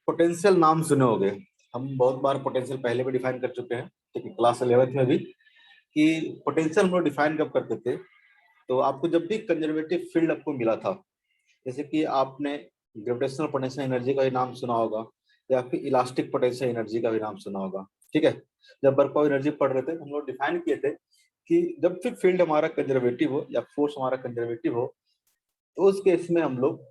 Potential नाम सुने होंगे। हम बहुत बार पोटेंशियल पहले भी डिफाइन कर चुके हैं, ठीक है, क्लास 11th में भी। कि पोटेंशियल हम लोग डिफाइन कब करते थे, तो आपको जब भी कंजर्वेटिव फील्ड आपको मिला था, जैसे कि आपने ग्रेविटेशनल पोटेंशियल एनर्जी का भी नाम सुना होगा, या फिर इलास्टिक पोटेंशियल एनर्जी का भी नाम सुना होगा, ठीक है। जब वर्क ऑफ एनर्जी पढ़ रहे थे हम लोग डिफाइन किए थे कि जब भी फील्ड हमारा कंजर्वेटिव हो या फोर्स हमारा कंजर्वेटिव हो, तो उस केस में हम लोग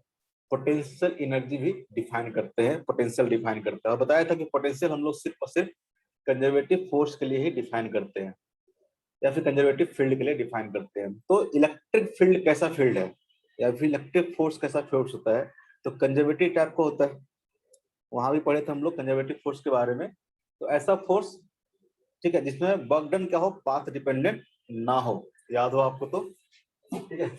पोटेंशियल एनर्जी भी डिफाइन करते हैं, पोटेंशियल डिफाइन करते हैं। और बताया था कि पोटेंशियल हम लोग सिर्फ और सिर्फ कंजर्वेटिव फोर्स के लिए ही डिफाइन करते हैं, या फिर कंजर्वेटिव फील्ड के लिए डिफाइन करते हैं। तो इलेक्ट्रिक फील्ड कैसा फील्ड है, या फिर इलेक्ट्रिक फोर्स कैसा फोर्स होता है, तो कंजर्वेटिव टाइप का होता है। वहां भी पढ़े थे हम लोग कंजर्वेटिव फोर्स के बारे में। तो ऐसा फोर्स, ठीक है, जिसमें वर्क डन क्या हो, पाथ डिपेंडेंट ना हो, याद हो आपको तो, ठीक है।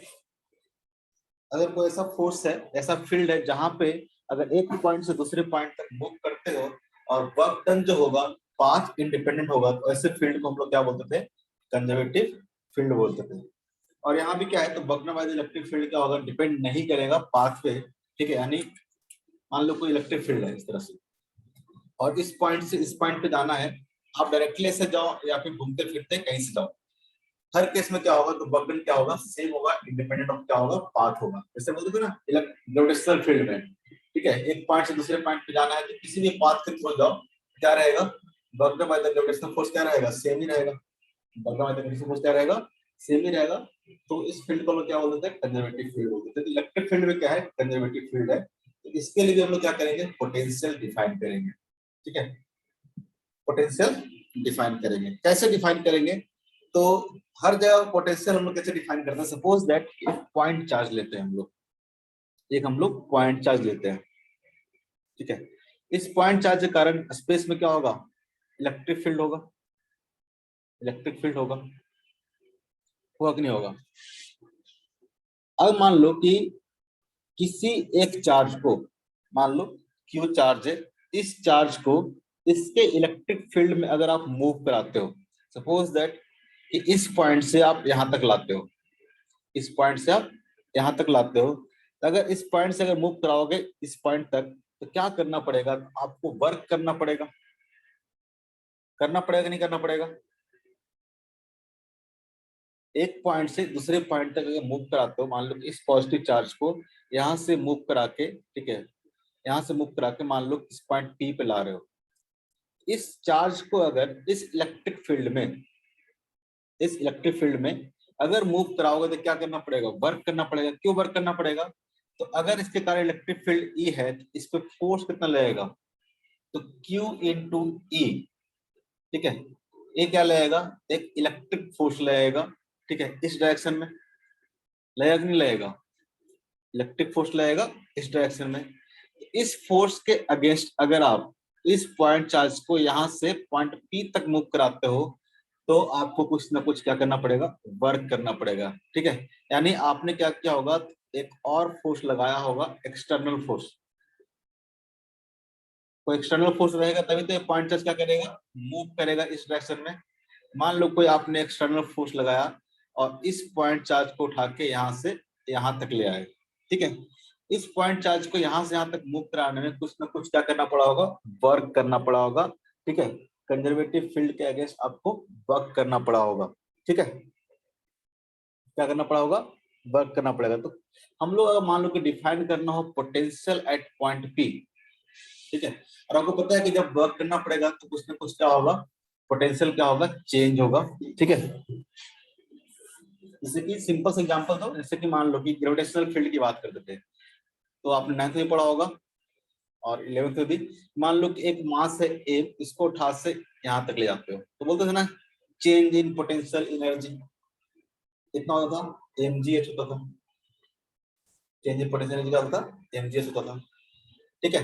अगर कोई ऐसा फोर्स है, ऐसा फील्ड है जहां पे अगर एक पॉइंट से दूसरे पॉइंट तक मूव करते हो और वर्क डन जो होगा पाथ इंडिपेंडेंट होगा, तो ऐसे फील्ड को हम लोग क्या बोलते थे, कंजर्वेटिव फील्ड बोलते थे। और यहाँ भी क्या है, तो बगना वाइज इलेक्ट्रिक फील्ड क्या होगा, डिपेंड नहीं करेगा पाथ पे, ठीक है। यानी मान लो कोई इलेक्ट्रिक फील्ड है इस तरह से, और इस पॉइंट से इस पॉइंट पे जाना है, आप डायरेक्टली ऐसे जाओ या फिर घूमते फिरते कहीं से जाओ, हर केस में क्या होगा, तो बगन क्या होगा, सेम होगा, इंडिपेंडेंट ऑफ क्या होगा, पाथ होगा। जैसे बोलते थे ना ग्रेविटेशनल फील्ड में, ठीक है, एक पॉइंट से दूसरे पॉइंट पे जाना है तो किसी भी पाथ के थ्रू जाओ, क्या रहेगा, बगन बाय द ग्रेविटेशनल फोर्स क्या रहेगा, सेम ही रहेगा। बगन बाय द ग्रेविटेशनल फोर्स क्या रहेगा, सेम ही रहेगा। तो इस फील्ड को हम लोग क्या बोलते हैं, कंजर्वेटिव फील्ड बोलते हैं। तो इलेक्ट्रिक फील्ड में क्या है, कंजर्वेटिव फील्ड है। तो इसके लिए भी हम लोग क्या करेंगे, पोटेंशियल डिफाइन करेंगे, ठीक है। पोटेंशियल डिफाइन करेंगे, कैसे डिफाइन करेंगे, तो हर जगह पोटेंशियल हम लोग कैसे डिफाइन करते हैं। सपोज दैट एक पॉइंट चार्ज लेते हैं हम लोग, एक हम लोग पॉइंट चार्ज लेते हैं, ठीक है। इस पॉइंट चार्ज के कारण स्पेस में क्या होगा, इलेक्ट्रिक फील्ड होगा, इलेक्ट्रिक फील्ड होगा, होगा कि नहीं होगा। अब मान लो कि किसी एक चार्ज को, मान लो क्यू चार्ज है, इस चार्ज को इसके इलेक्ट्रिक फील्ड में अगर आप मूव कराते हो, सपोज दैट कि इस पॉइंट से आप यहां तक लाते हो, इस पॉइंट से आप यहां तक लाते हो, तो अगर इस पॉइंट से अगर मूव कराओगे इस पॉइंट तक, तो क्या करना पड़ेगा, आपको वर्क करना पड़ेगा, करना पड़ेगा नहीं करना पड़ेगा। एक पॉइंट से दूसरे पॉइंट तक अगर मूव कराते हो, मान लो कि इस पॉजिटिव चार्ज को यहां से मूव करा के, ठीक है, यहां से मूव करा के मान लो इस पॉइंट पी पे ला रहे हो, इस चार्ज को अगर इस इलेक्ट्रिक फील्ड में, इस इलेक्ट्रिक फील्ड में अगर मूव कराओगे तो क्या करना पड़ेगा, वर्क करना पड़ेगा। क्यों वर्क करना पड़ेगा, तो अगर इसके कारण इलेक्ट्रिक फील्ड ई है तो इस पे फोर्स कितना लगेगा, तो Q इंटू ई, ठीक है। ये क्या लगेगा, एक इलेक्ट्रिक फोर्स लगेगा, ठीक है, इस डायरेक्शन में लगेगा कि नहीं लगेगा, इलेक्ट्रिक फोर्स लगेगा इस डायरेक्शन में। इस फोर्स के अगेंस्ट अगर आप इस पॉइंट चार्ज को यहां से पॉइंट पी तक मूव कराते हो, तो आपको कुछ ना कुछ क्या करना पड़ेगा, वर्क करना पड़ेगा, ठीक है। यानी आपने क्या किया होगा, एक और फोर्स लगाया होगा, एक्सटर्नल फोर्स। कोई एक्सटर्नल फोर्स रहेगा तभी तो ये पॉइंट चार्ज क्या करेगा, मूव करेगा इस डायरेक्शन में। मान लो कोई आपने एक्सटर्नल फोर्स लगाया और इस पॉइंट चार्ज को उठा के यहाँ से यहाँ तक ले आए, ठीक है। इस पॉइंट चार्ज को यहाँ से यहाँ तक मूव कराने में कुछ ना कुछ क्या करना पड़ा होगा, वर्क करना पड़ा होगा, ठीक है। कंजर्वेटिव फील्ड के अगेंस्ट आपको वर्क करना पड़ा होगा, ठीक है। क्या करना पड़ा होगा, वर्क करना पड़ेगा। तो हम लोग अगर मान लो कि डिफाइन करना हो पोटेंशियल एट पॉइंट पी, ठीक है, और आपको पता है कि जब वर्क करना पड़ेगा तो कुछ ना कुछ क्या होगा, पोटेंशियल क्या होगा, चेंज होगा, ठीक है। जैसे कि सिंपल सा एग्जांपल दो, जैसे कि मान लो कि ग्रेविटेशनल फील्ड की बात करते थे, तो आपने 9th में पढ़ा होगा और 11th में भी। मान लो कि एक मास है ए, इसको उठा से यहाँ तक ले जाते हो, तो बोलते थे ना चेंज इन पोटेंशियल एनर्जी, कितना होता था, mgh होता था। चेंज इन पोटेंशियल एनर्जी क्या होता था, mgh होता था, ठीक है।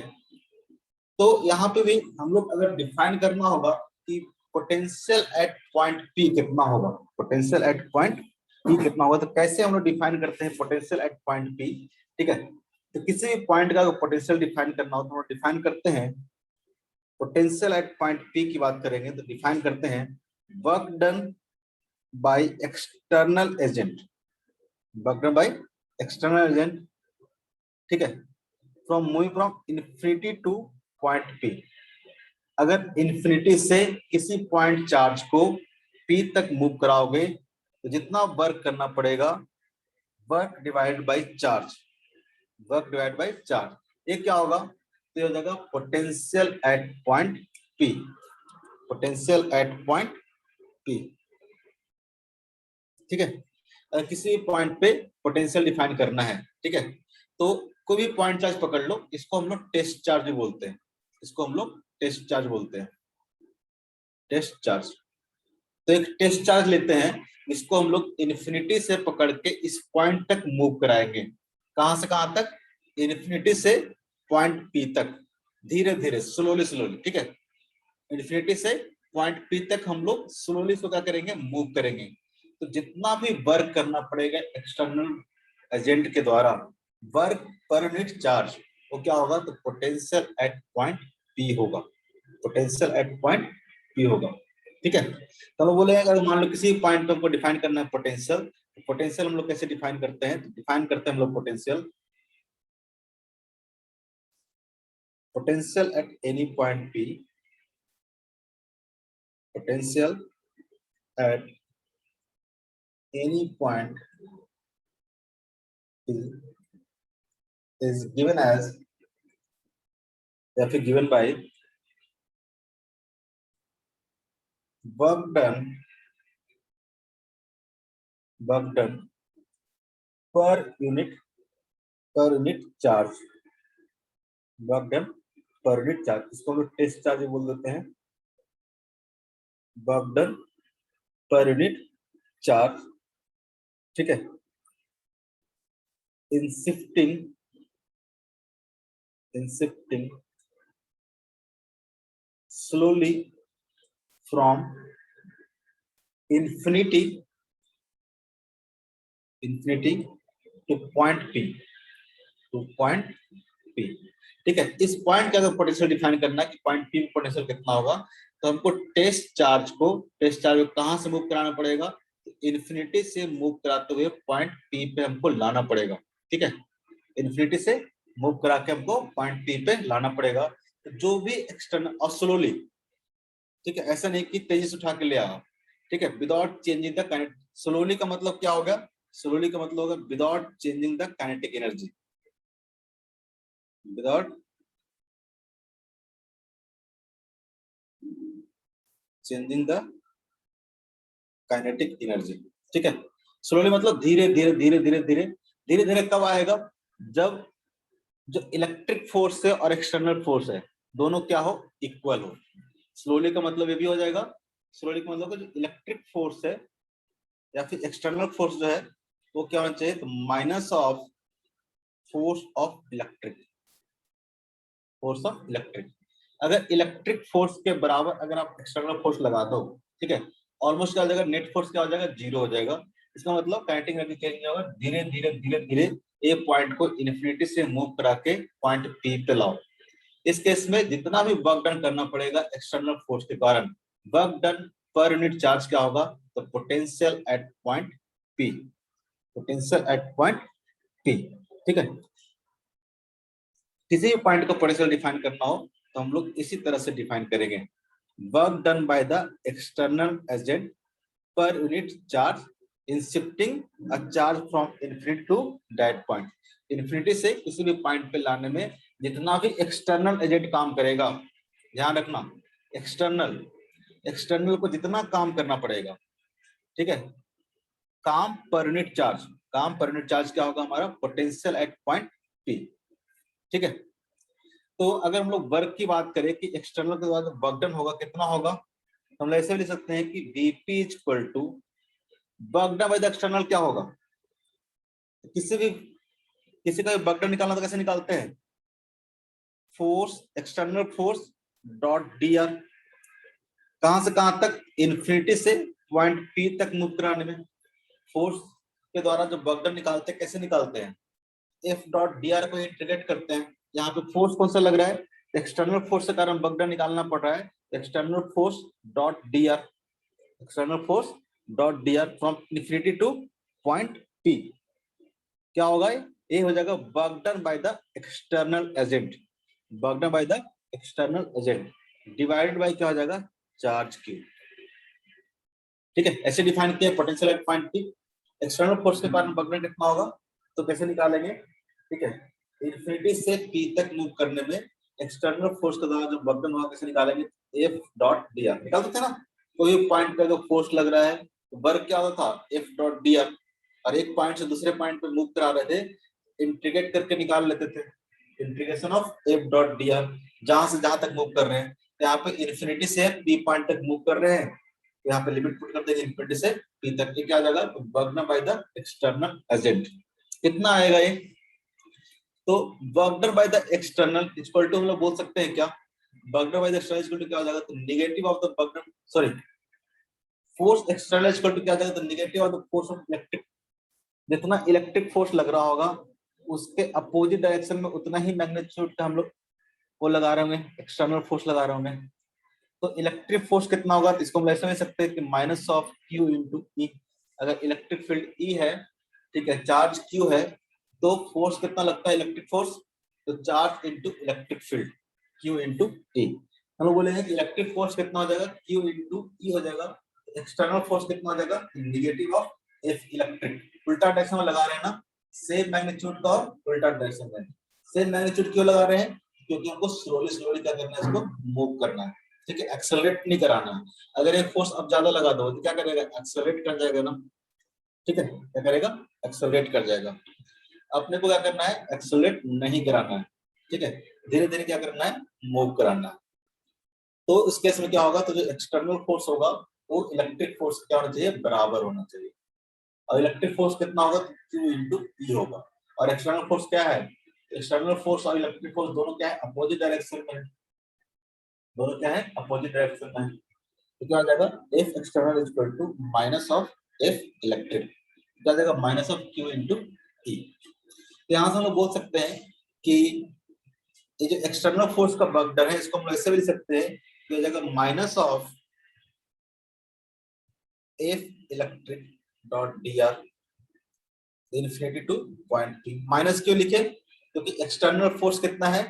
तो यहाँ पे भी हम लोग अगर डिफाइन करना होगा कि पोटेंशियल एट पॉइंट पी कितना होगा, पोटेंशियल एट पॉइंट पी कितना होगा, तो कैसे हम लोग डिफाइन करते हैं पोटेंशियल एट पॉइंट पी, ठीक है। तो किसी भी पॉइंट का पोटेंशियल डिफाइन करना हो तो हम लोग डिफाइन करते हैं, पोटेंशियल एट पॉइंट पी की बात करेंगे तो डिफाइन करते हैं work done by external agent, work done by external agent, ठीक है। Moving from infinity to point P. अगर इन्फिनिटी से किसी पॉइंट चार्ज को पी तक मूव कराओगे तो जितना वर्क करना पड़ेगा, work divide by charge, work divide by charge, ये क्या होगा? तो ये हो जाएगा potential at point P, potential at point P. ठीक है, किसी पॉइंट पे पोटेंशियल डिफाइन करना है, ठीक है, तो कोई भी पॉइंट चार्ज पकड़ लो, इसको हम लोग टेस्ट चार्ज भी बोलते हैं, इसको हम लोग टेस्ट चार्ज बोलते हैं, टेस्ट चार्ज। तो एक टेस्ट चार्ज लेते हैं, इसको हम लोग इन्फिनिटी से पकड़ के इस पॉइंट तक मूव कराएंगे। कहां से कहां तक? इन्फिनिटी से पॉइंट पी तक, धीरे धीरे, स्लोली स्लोली। ठीक है, इन्फिनिटी से पॉइंट पी तक हम लोग स्लोली इसको क्या करेंगे? मूव करेंगे। तो जितना भी वर्क करना पड़ेगा एक्सटर्नल एजेंट के द्वारा, वर्क पर यूनिट चार्ज, वो क्या होगा? तो पोटेंशियल एट पॉइंट पी होगा, पोटेंशियल एट पॉइंट पी होगा। ठीक है, तो हम बोले अगर मान लो किसी पॉइंट पे हमको डिफाइन करना है पोटेंशियल, तो पोटेंशियल हम लोग कैसे डिफाइन करते हैं? तो डिफाइन करते हैं हम लोग potential, potential at any point P, potential at any point P is given as, या फिर given by work done per unit charge, work done per unit charge, इसको हम लोग टेस्ट चार्ज बोल देते हैं, वर्क डन पर यूनिट चार्ज। ठीक है, in shifting slowly from infinity to point P। ठीक है, इस पॉइंट का अगर पोटेंशियल डिफाइन करना है कि पॉइंट P में पोटेंशियल कितना होगा, तो हमको टेस्ट चार्ज को कहां से मूव कराना पड़ेगा? तो इन्फिनिटी से मूव कराते हुए पॉइंट P पे हमको लाना पड़ेगा। ठीक है, इन्फिनिटी से मूव करा के हमको पॉइंट P पे लाना पड़ेगा। तो जो भी एक्सटर्नल और स्लोली, ठीक है, ऐसा नहीं कि तेजी से उठा के ले आओ। ठीक है, without changing the kinetic, slowly का मतलब क्या होगा? स्लोली का मतलब होगा without changing the kinetic energy, without changing the kinetic energy. ठीक है, स्लोली मतलब धीरे धीरे धीरे धीरे धीरे धीरे धीरे। कब आएगा? जब जो इलेक्ट्रिक फोर्स है और एक्सटर्नल फोर्स है दोनों क्या हो? इक्वल हो। स्लोली का मतलब ये भी हो जाएगा, स्लोली का मतलब जो इलेक्ट्रिक फोर्स है या फिर एक्सटर्नल फोर्स जो है वो क्या होना चाहिए? तो minus of force of electric. अगर इलेक्ट्रिक फोर्स के बराबर अगर आप एक्सटर्नल फोर्स लगा दो, ठीक है, ऑलमोस्ट क्या हो जाएगा? नेट फोर्स क्या हो जाएगा? जीरो हो जाएगा। इसका मतलब काइनेटिक एनर्जी चेंज होगा, धीरे धीरे धीरे धीरे ए पॉइंट को इन्फिनिटी से मूव करा के पॉइंट पी पे लाओ। इस केस में जितना भी वर्क डन करना पड़ेगा एक्सटर्नल फोर्स के कारण, वर्क डन पर यूनिट चार्ज क्या होगा? तो potential at point P, potential at point P. ठीक है, किसी भी पॉइंट को पोटेंशियल डिफाइन करना हो तो हम लोग इसी तरह से डिफाइन करेंगे, work done by the external agent per unit charge in shifting a charge from infinity to that point. Infinity से किसी भी पॉइंट पे लाने में जितना भी एक्सटर्नल एजेंट काम करेगा, ध्यान रखना, एक्सटर्नल को जितना काम करना पड़ेगा, ठीक है, काम पर यूनिट चार्ज, काम पर यूनिट चार्ज क्या होगा? हमारा पोटेंशियल एट पॉइंट पी। ठीक है, तो अगर हम लोग वर्क की बात करें कि एक्सटर्नल के बाद वर्क डन होगा कितना होगा, तो हम ऐसे लिख सकते हैं कि Vp equal to work done by the external क्या होगा? किसी का भी वर्क डन निकालना तो कैसे निकालते हैं? Force, external force dot D are, कहां से कहां तक? इन्फिनिटी से पॉइंट पी तक मूव कराने में फोर्स के द्वारा जो वर्क डन निकालते हैं कैसे निकालते हैं? एफ डॉट डी आर को इंटीग्रेट करते हैं। यहाँ पे फोर्स कौन सा लग रहा है? एक्सटर्नल फोर्स के कारण वर्क डन निकालना पड़ रहा है, external force dot D are, external force dot D R from infinity to point P क्या होगा? ये हो जाएगा work done by the external agent, work done by the external agent divided by क्या हो जाएगा, चार्ज क्यू। ठीक है, ऐसे डिफाइन किया potential at point P. External force के कारण वर्क डन कितना होगा, तो कैसे निकालेंगे, ठीक है, इन्फिनिटी से पी तक मूव करने में एक्सटर्नल फोर्स के द्वारा जो वर्क डन होगा कैसे निकालेंगे, एफ डॉट डी आर निकाल सकते हैं ना। कोई पॉइंट पे जो फोर्स लग रहा है तो वर्क क्या होता था, एफ डॉट डी आर, और एक पॉइंट से दूसरे पॉइंट पे मूव करा रहे थे, इंटीग्रेट करके निकाल लेते थे, integration of F dot D are, जहां से जहां तक मूव कर रहे हैं। तो यहाँ पे इन्फिनिटी से पी पॉइंट तक मूव कर रहे हैं, यहाँ पे लिमिट पुट कर देंगे इन्फिनिटी से पी तक, क्या आ जाएगा, work done by the external agent. कितना आएगा ये, तो work done by the external equal to हम लोग बोल सकते हैं क्या, work done by the external equal to क्या हो जाएगा, तो negative of the work done, sorry, force external equal to क्या आ जाएगा, तो negative of the force of electric. जितना इलेक्ट्रिक फोर्स लग रहा होगा उसके अपोजिट डायरेक्शन में उतना ही मैग्नीट्यूड का हम लोग वो लगा रहे होंगे, एक्सटर्नल फोर्स लगा रहे होंगे। तो इलेक्ट्रिक फोर्स कितना होगा, तो इसको हम ऐसे ले सकते हैं कि माइनस ऑफ क्यू इंटू ई। अगर इलेक्ट्रिक फील्ड ई है, ठीक है, चार्ज क्यू है, तो फोर्स कितना लगता है इलेक्ट्रिक फोर्स, तो charge into electric field q into E. हम लोग बोलेंगे कि इलेक्ट्रिक फोर्स कितना हो जाएगा, क्यू इंटू ई हो जाएगा। एक्सटर्नल फोर्स कितना हो जाएगा, निगेटिव ऑफ एफ इलेक्ट्रिक। उल्टा डायरेक्शन में लगा रहे हैं ना, सेम मैग्नीट्यूड का और उल्टा डायरेक्शन में। सेम मैग्नीट्यूड क्यों लगा रहे हैं, क्योंकि हमको स्लोली स्लोली क्या करना है, इसको मूव करना है, ठीक है, एक्सेलरेट नहीं कराना है। अगर एक फोर्स अब ज्यादा लगा दो तो क्या करेगा, एक्सेलरेट कर जाएगा ना, ठीक है, क्या करेगा, एक्सेलरेट कर जाएगा। अपने को क्या करना है, एक्सेलरेट नहीं कराना है, ठीक है, धीरे धीरे क्या करना है, मूव कराना है। तो इस केस में क्या होगा, तो जो एक्सटर्नल फोर्स होगा वो इलेक्ट्रिक फोर्स क्या होना चाहिए, बराबर होना चाहिए। और इलेक्ट्रिक फोर्स कितना होगा, तो Q इंटू ई होगा। और एक्सटर्नल फोर्स क्या है, एक्सटर्नल फोर्स और इलेक्ट्रिक फोर्स दोनों क्या है, अपोजिट डायरेक्शन में, दोनों क्या है, अपोजिट डायरेक्शन में। तो क्या हो जाएगा, F external is equal to minus of F electric, क्या हो जाएगा, minus of Q into E. तो यहाँ से हम लोग बोल सकते हैं कि ये जो एक्सटर्नल फोर्स का वर्क डन है, इसको हम लोग ऐसे भी लिख सकते हैं कि हो जाएगा minus of F electric dot D are infinity to point P. Minus क्यों लिखे, क्योंकि एक्सटर्नल फोर्स कितना है,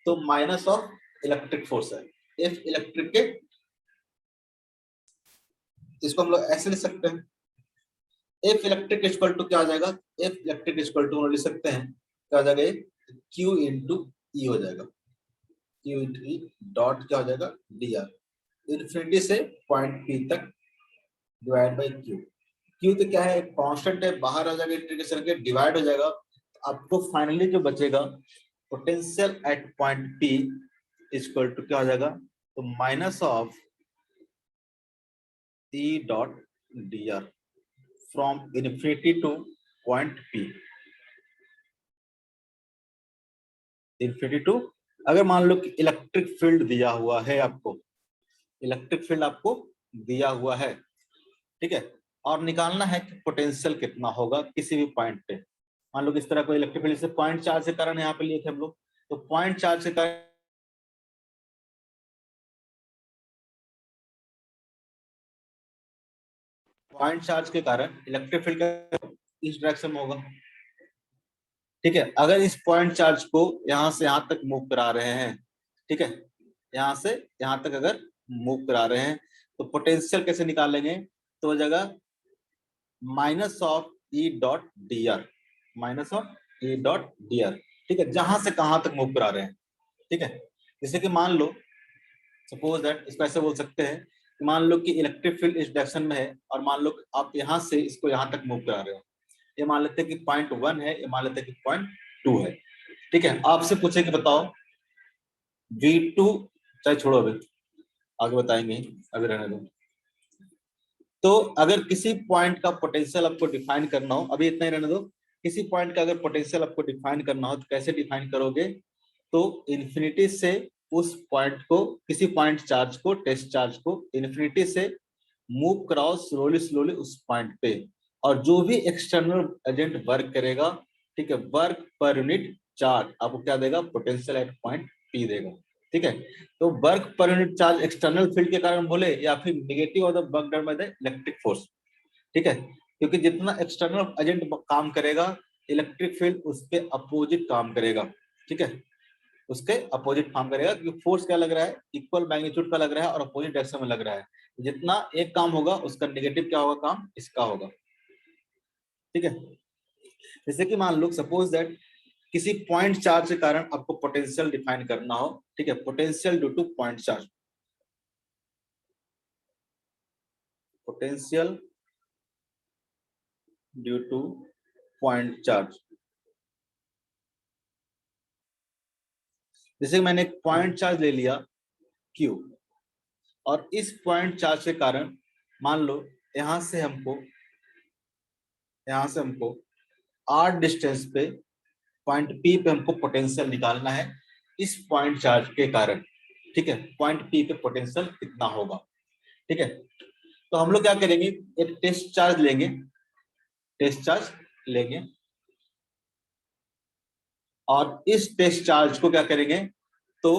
तो माइनस ऑफ इलेक्ट्रिक फोर्स है, एफ इलेक्ट्रिक के, इसको हम लोग ऐसे लिख सकते हैं, एफ इलेक्ट्रिक इक्वल टू क्या हो जाएगा, एफ इलेक्ट्रिक इक्वल टू लिख सकते हैं, क्या हो जाएगा, क्यू इंटू ई हो जाएगा, क्यू इंटू ई डॉट क्या हो जाएगा, डी आर इन्फिनिटी से पॉइंट पी तक डिवाइड बाई क्यू। क्यू तो क्या है, कांस्टेंट है, बाहर आ जाएगा इंटीग्रेशन के, डिवाइड हो जाएगा। आपको फाइनली जो बचेगा, potential at point P equal to क्या हो जाएगा, तो minus of E dot D R from infinity to point P, infinity to, अगर मान लो कि इलेक्ट्रिक फील्ड दिया हुआ है आपको, इलेक्ट्रिक फील्ड आपको दिया हुआ है, ठीक है, और निकालना है कि पोटेंशियल कितना होगा किसी भी पॉइंट पे। मान लो कि इस तरह कोई इलेक्ट्रिक फील्ड से पॉइंट चार्ज के कारण यहाँ पे लिए थे हम लोग, तो पॉइंट चार्ज के कारण, पॉइंट चार्ज के कारण इलेक्ट्रिक फील्ड का इस डायरेक्शन में होगा, ठीक है। अगर इस पॉइंट चार्ज को यहाँ से यहाँ तक मूव करा रहे हैं, ठीक है, यहाँ से यहाँ तक अगर मूव करा रहे हैं, तो पोटेंशियल कैसे निकालेंगे, तो जगह minus of E dot D are, minus of E dot D are, ठीक है, जहां से कहां तक मूव करा रहे हैं, ठीक है। जैसे कि मान लो, सपोज दैट, इसको ऐसे बोल सकते हैं कि मान लो कि इलेक्ट्रिक फील्ड इस डायरेक्शन में है, और मान लो आप यहां से इसको यहां तक मूव करा रहे हो, ये मान लेते हैं कि पॉइंट 1 है, ये मान लेते हैं कि पॉइंट 2 है, ठीक है। आपसे पूछे कि बताओ V2, चाहे छोड़ो अभी, आगे बताएंगे, अभी रहने दो। तो अगर किसी पॉइंट का पोटेंशियल आपको डिफाइन करना हो, अभी इतना ही रहने दो, किसी पॉइंट का अगर पोटेंशियल आपको डिफाइन करना हो तो कैसे डिफाइन करोगे, तो इन्फिनिटी से उस पॉइंट को, किसी पॉइंट चार्ज को, टेस्ट चार्ज को इन्फिनिटी से मूव कराओ स्लोली स्लोली उस पॉइंट पे, और जो भी एक्सटर्नल एजेंट वर्क करेगा, ठीक है, वर्क पर यूनिट चार्ज आपको क्या देगा, पोटेंशियल एट पॉइंट पी देगा, ठीक है। तो वर्क पर यूनिट चार्ज एक्सटर्नल फील्ड के कारण बोले, या फिर negative of the work done by the electric force, ठीक है, क्योंकि जितना एक्सटर्नल एजेंट काम करेगा इलेक्ट्रिक फील्ड उसके अपोजिट काम करेगा, ठीक है, उसके अपोजिट काम करेगा, क्योंकि फोर्स क्या लग रहा है, इक्वल मैग्नीट्यूड का लग रहा है और अपोजिट डायरेक्शन में लग रहा है। जितना एक काम होगा उसका नेगेटिव क्या होगा, काम इसका होगा, ठीक है। जैसे कि मान लो सपोज दैट किसी पॉइंट चार्ज के कारण आपको पोटेंशियल डिफाइन करना हो, ठीक है, potential due to point charge, potential due to point charge. जैसे मैंने एक पॉइंट चार्ज ले लिया Q, और इस पॉइंट चार्ज के कारण मान लो यहां से हमको r डिस्टेंस पे पॉइंट P पे हमको पोटेंशियल निकालना है इस पॉइंट चार्ज के कारण, ठीक है, पॉइंट P पे पोटेंशियल कितना होगा, ठीक है। तो हम लोग क्या करेंगे, एक टेस्ट चार्ज लेंगे, टेस्ट चार्ज लेंगे, और इस टेस्ट चार्ज को क्या करेंगे, तो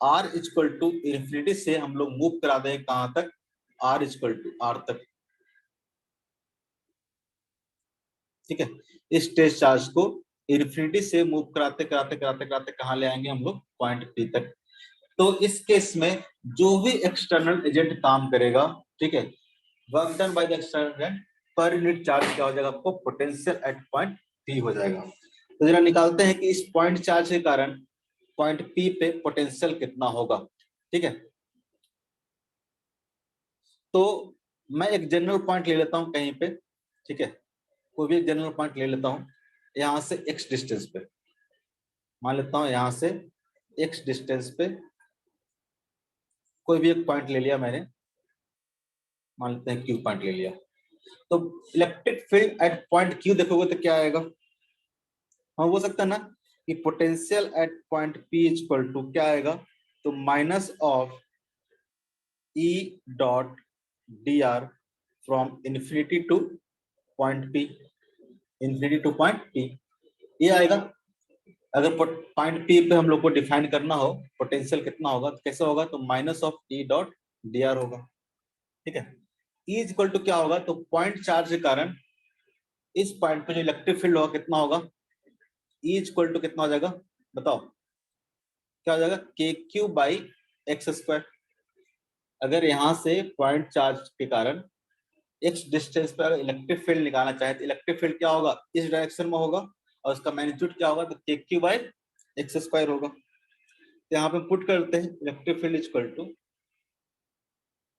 r इक्वल टू इंफिनिटी से हम लोग मूव करा देंगे कहां तक, r इक्वल टू r तक, ठीक है। इस टेस्ट चार्ज को इंफिनिटी से मूव कराते कराते कराते कराते कहां ले आएंगे हम लोग, पॉइंट P तक। तो इस केस में जो भी एक्सटर्नल एजेंट काम करेगा, ठीक है, work done by the external agent per unit charge क्या हो जाएगा, आपको पोटेंशियल एट पॉइंट P हो जाएगा। तो जरा निकालते हैं कि इस पॉइंट चार्ज के कारण पॉइंट P पे पोटेंशियल कितना होगा, ठीक है। तो मैं एक जनरल पॉइंट ले लेता हूं कहीं पे, ठीक है, कोई भी एक जनरल पॉइंट ले लेता हूं, यहां से x डिस्टेंस पे, मान लेता हूं यहां से x डिस्टेंस पे कोई भी एक पॉइंट ले लिया मैंने, मान लेते हैं Q पॉइंट ले लिया। तो electric field at point Q देखोगे तो क्या आएगा, हाँ हो सकता है ना कि potential at point P equal to क्या आएगा, तो minus of E dot dr from infinity to point P, infinity to point P, ये आएगा। अगर पॉइंट P पे हम लोग को डिफाइन करना हो पोटेंशियल कितना होगा तो कैसे होगा, तो minus of E dot dr होगा, ठीक है। E इक्वल टू क्या होगा, तो पॉइंट चार्ज के कारण इस पॉइंट पे जो इलेक्ट्रिक फील्ड होगा कितना होगा, E इक्वल टू कितना हो जाएगा, बताओ क्या हो जाएगा, के क्यू बाई एक्स स्क्वायर। अगर यहाँ से पॉइंट चार्ज के कारण एक्स डिस्टेंस पर इलेक्ट्रिक फील्ड निकालना चाहे तो इलेक्ट्रिक फील्ड क्या होगा, इस डायरेक्शन में होगा, और उसका मैग्नीट्यूड क्या होगा, तो के क्यू बाई एक्स स्क्वायर होगा। तो यहाँ पे पुट करते हैं electric field equal to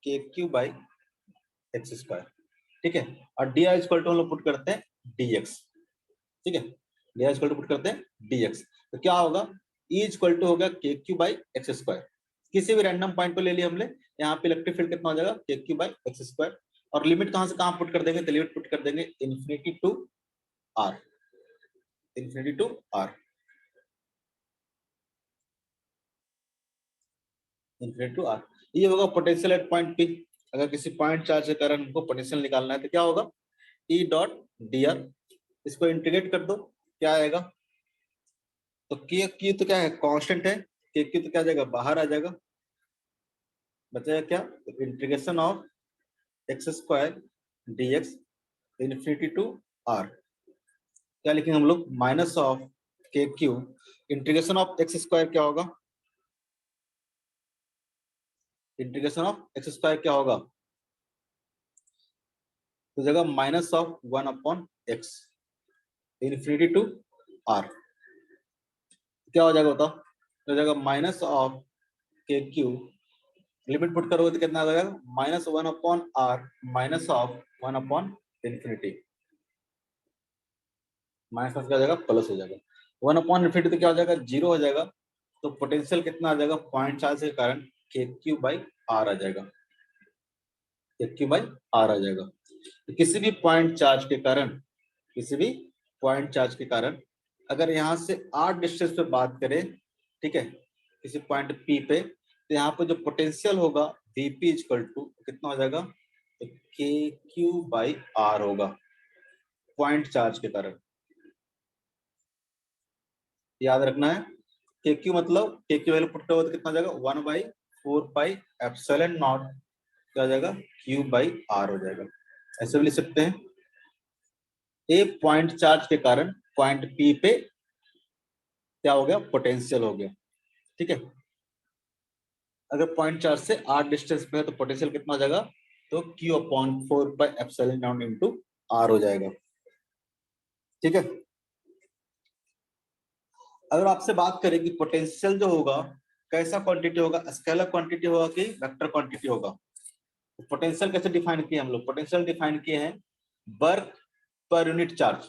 K Q by x square, ठीक है, और डी आई इक्वल टू हम लोग पुट करते हैं dx, ठीक है, D I equal to put करते हैं dx। तो क्या होगा, E इक्वल टू होगा के क्यू बाई एक्स स्क्वायर, किसी भी रैंडम पॉइंट को ले लिया हमने, यहाँ पे इलेक्ट्रिक फील्ड कितना हो जाएगा, के क्यू बाई एक्स स्क्वायर, और लिमिट कहां से कहां पुट कर देंगे, तो लिमिट पुट कर देंगे infinity to r, infinity to r, infinity to r। ये होगा पोटेंशियल एट पॉइंट P। अगर किसी पॉइंट चार्ज के कारण हमको पोटेंशियल निकालना है तो क्या होगा, E डॉट dr, इसको इंटीग्रेट कर दो, क्या आएगा, तो के क्यू तो क्या है, कांस्टेंट है, के क्यू तो क्या आ जाएगा, बाहर आ जाएगा, बचेगा क्या, तो integration of X square dx infinity to r, क्या लिखेंगे हम लोग, माइनस ऑफ के Q, integration of X square क्या होगा, इंटीग्रेशन ऑफ एक्स स्क्वायर क्या होगा, तो जगह minus of 1/x infinity to r, क्या हो जाएगा बताओ, तो जगह माइनस ऑफ के क्यू, लिमिट पुट करोगे तो कितना आ जाएगा, माइनस 1/r माइनस ऑफ 1/इंफिनिटी, माइनस क्या हो जाएगा, प्लस हो जाएगा, 1/इंफिनिटी तो क्या हो जाएगा, जीरो हो जाएगा। तो पोटेंशियल कितना आ जाएगा, पॉइंट चार्ज के कारण के क्यू बाई आर आ जाएगा, के क्यू बाई आर आ जाएगा। तो किसी भी पॉइंट चार्ज के कारण, किसी भी पॉइंट चार्ज के कारण अगर यहाँ से आर डिस्टेंस पे बात करें, ठीक है, किसी पॉइंट पी पे, तो यहाँ पे जो पोटेंशियल होगा वीपी इक्वल टू कितना हो जाएगा, तो के क्यू बाई आर होगा, पॉइंट चार्ज के कारण, याद रखना है। के क्यू मतलब के क्यू वैल्यू पुट करोगे तो कितना हो जाएगा, 1/4 पाई एप्सिलॉन नॉट, क्या हो जाएगा, क्यू बाई आर हो जाएगा। ऐसे भी लिख सकते हैं, ए पॉइंट चार्ज के कारण पॉइंट पी पे क्या हो गया, पोटेंशियल हो गया। ठीक है, अगर पॉइंट चार्ज से आर डिस्टेंस पे है तो पोटेंशियल कितना हो जाएगा, तो Q upon 4 pi epsilon into R हो जाएगा। ठीक है, अगर आपसे बात करें कि पोटेंशियल जो होगा कैसा क्वांटिटी होगा, स्केलर क्वांटिटी होगा कि वेक्टर क्वांटिटी होगा, तो पोटेंशियल कैसे डिफाइन किए हम लोग, पोटेंशियल डिफाइन किए हैं वर्क पर यूनिट चार्ज।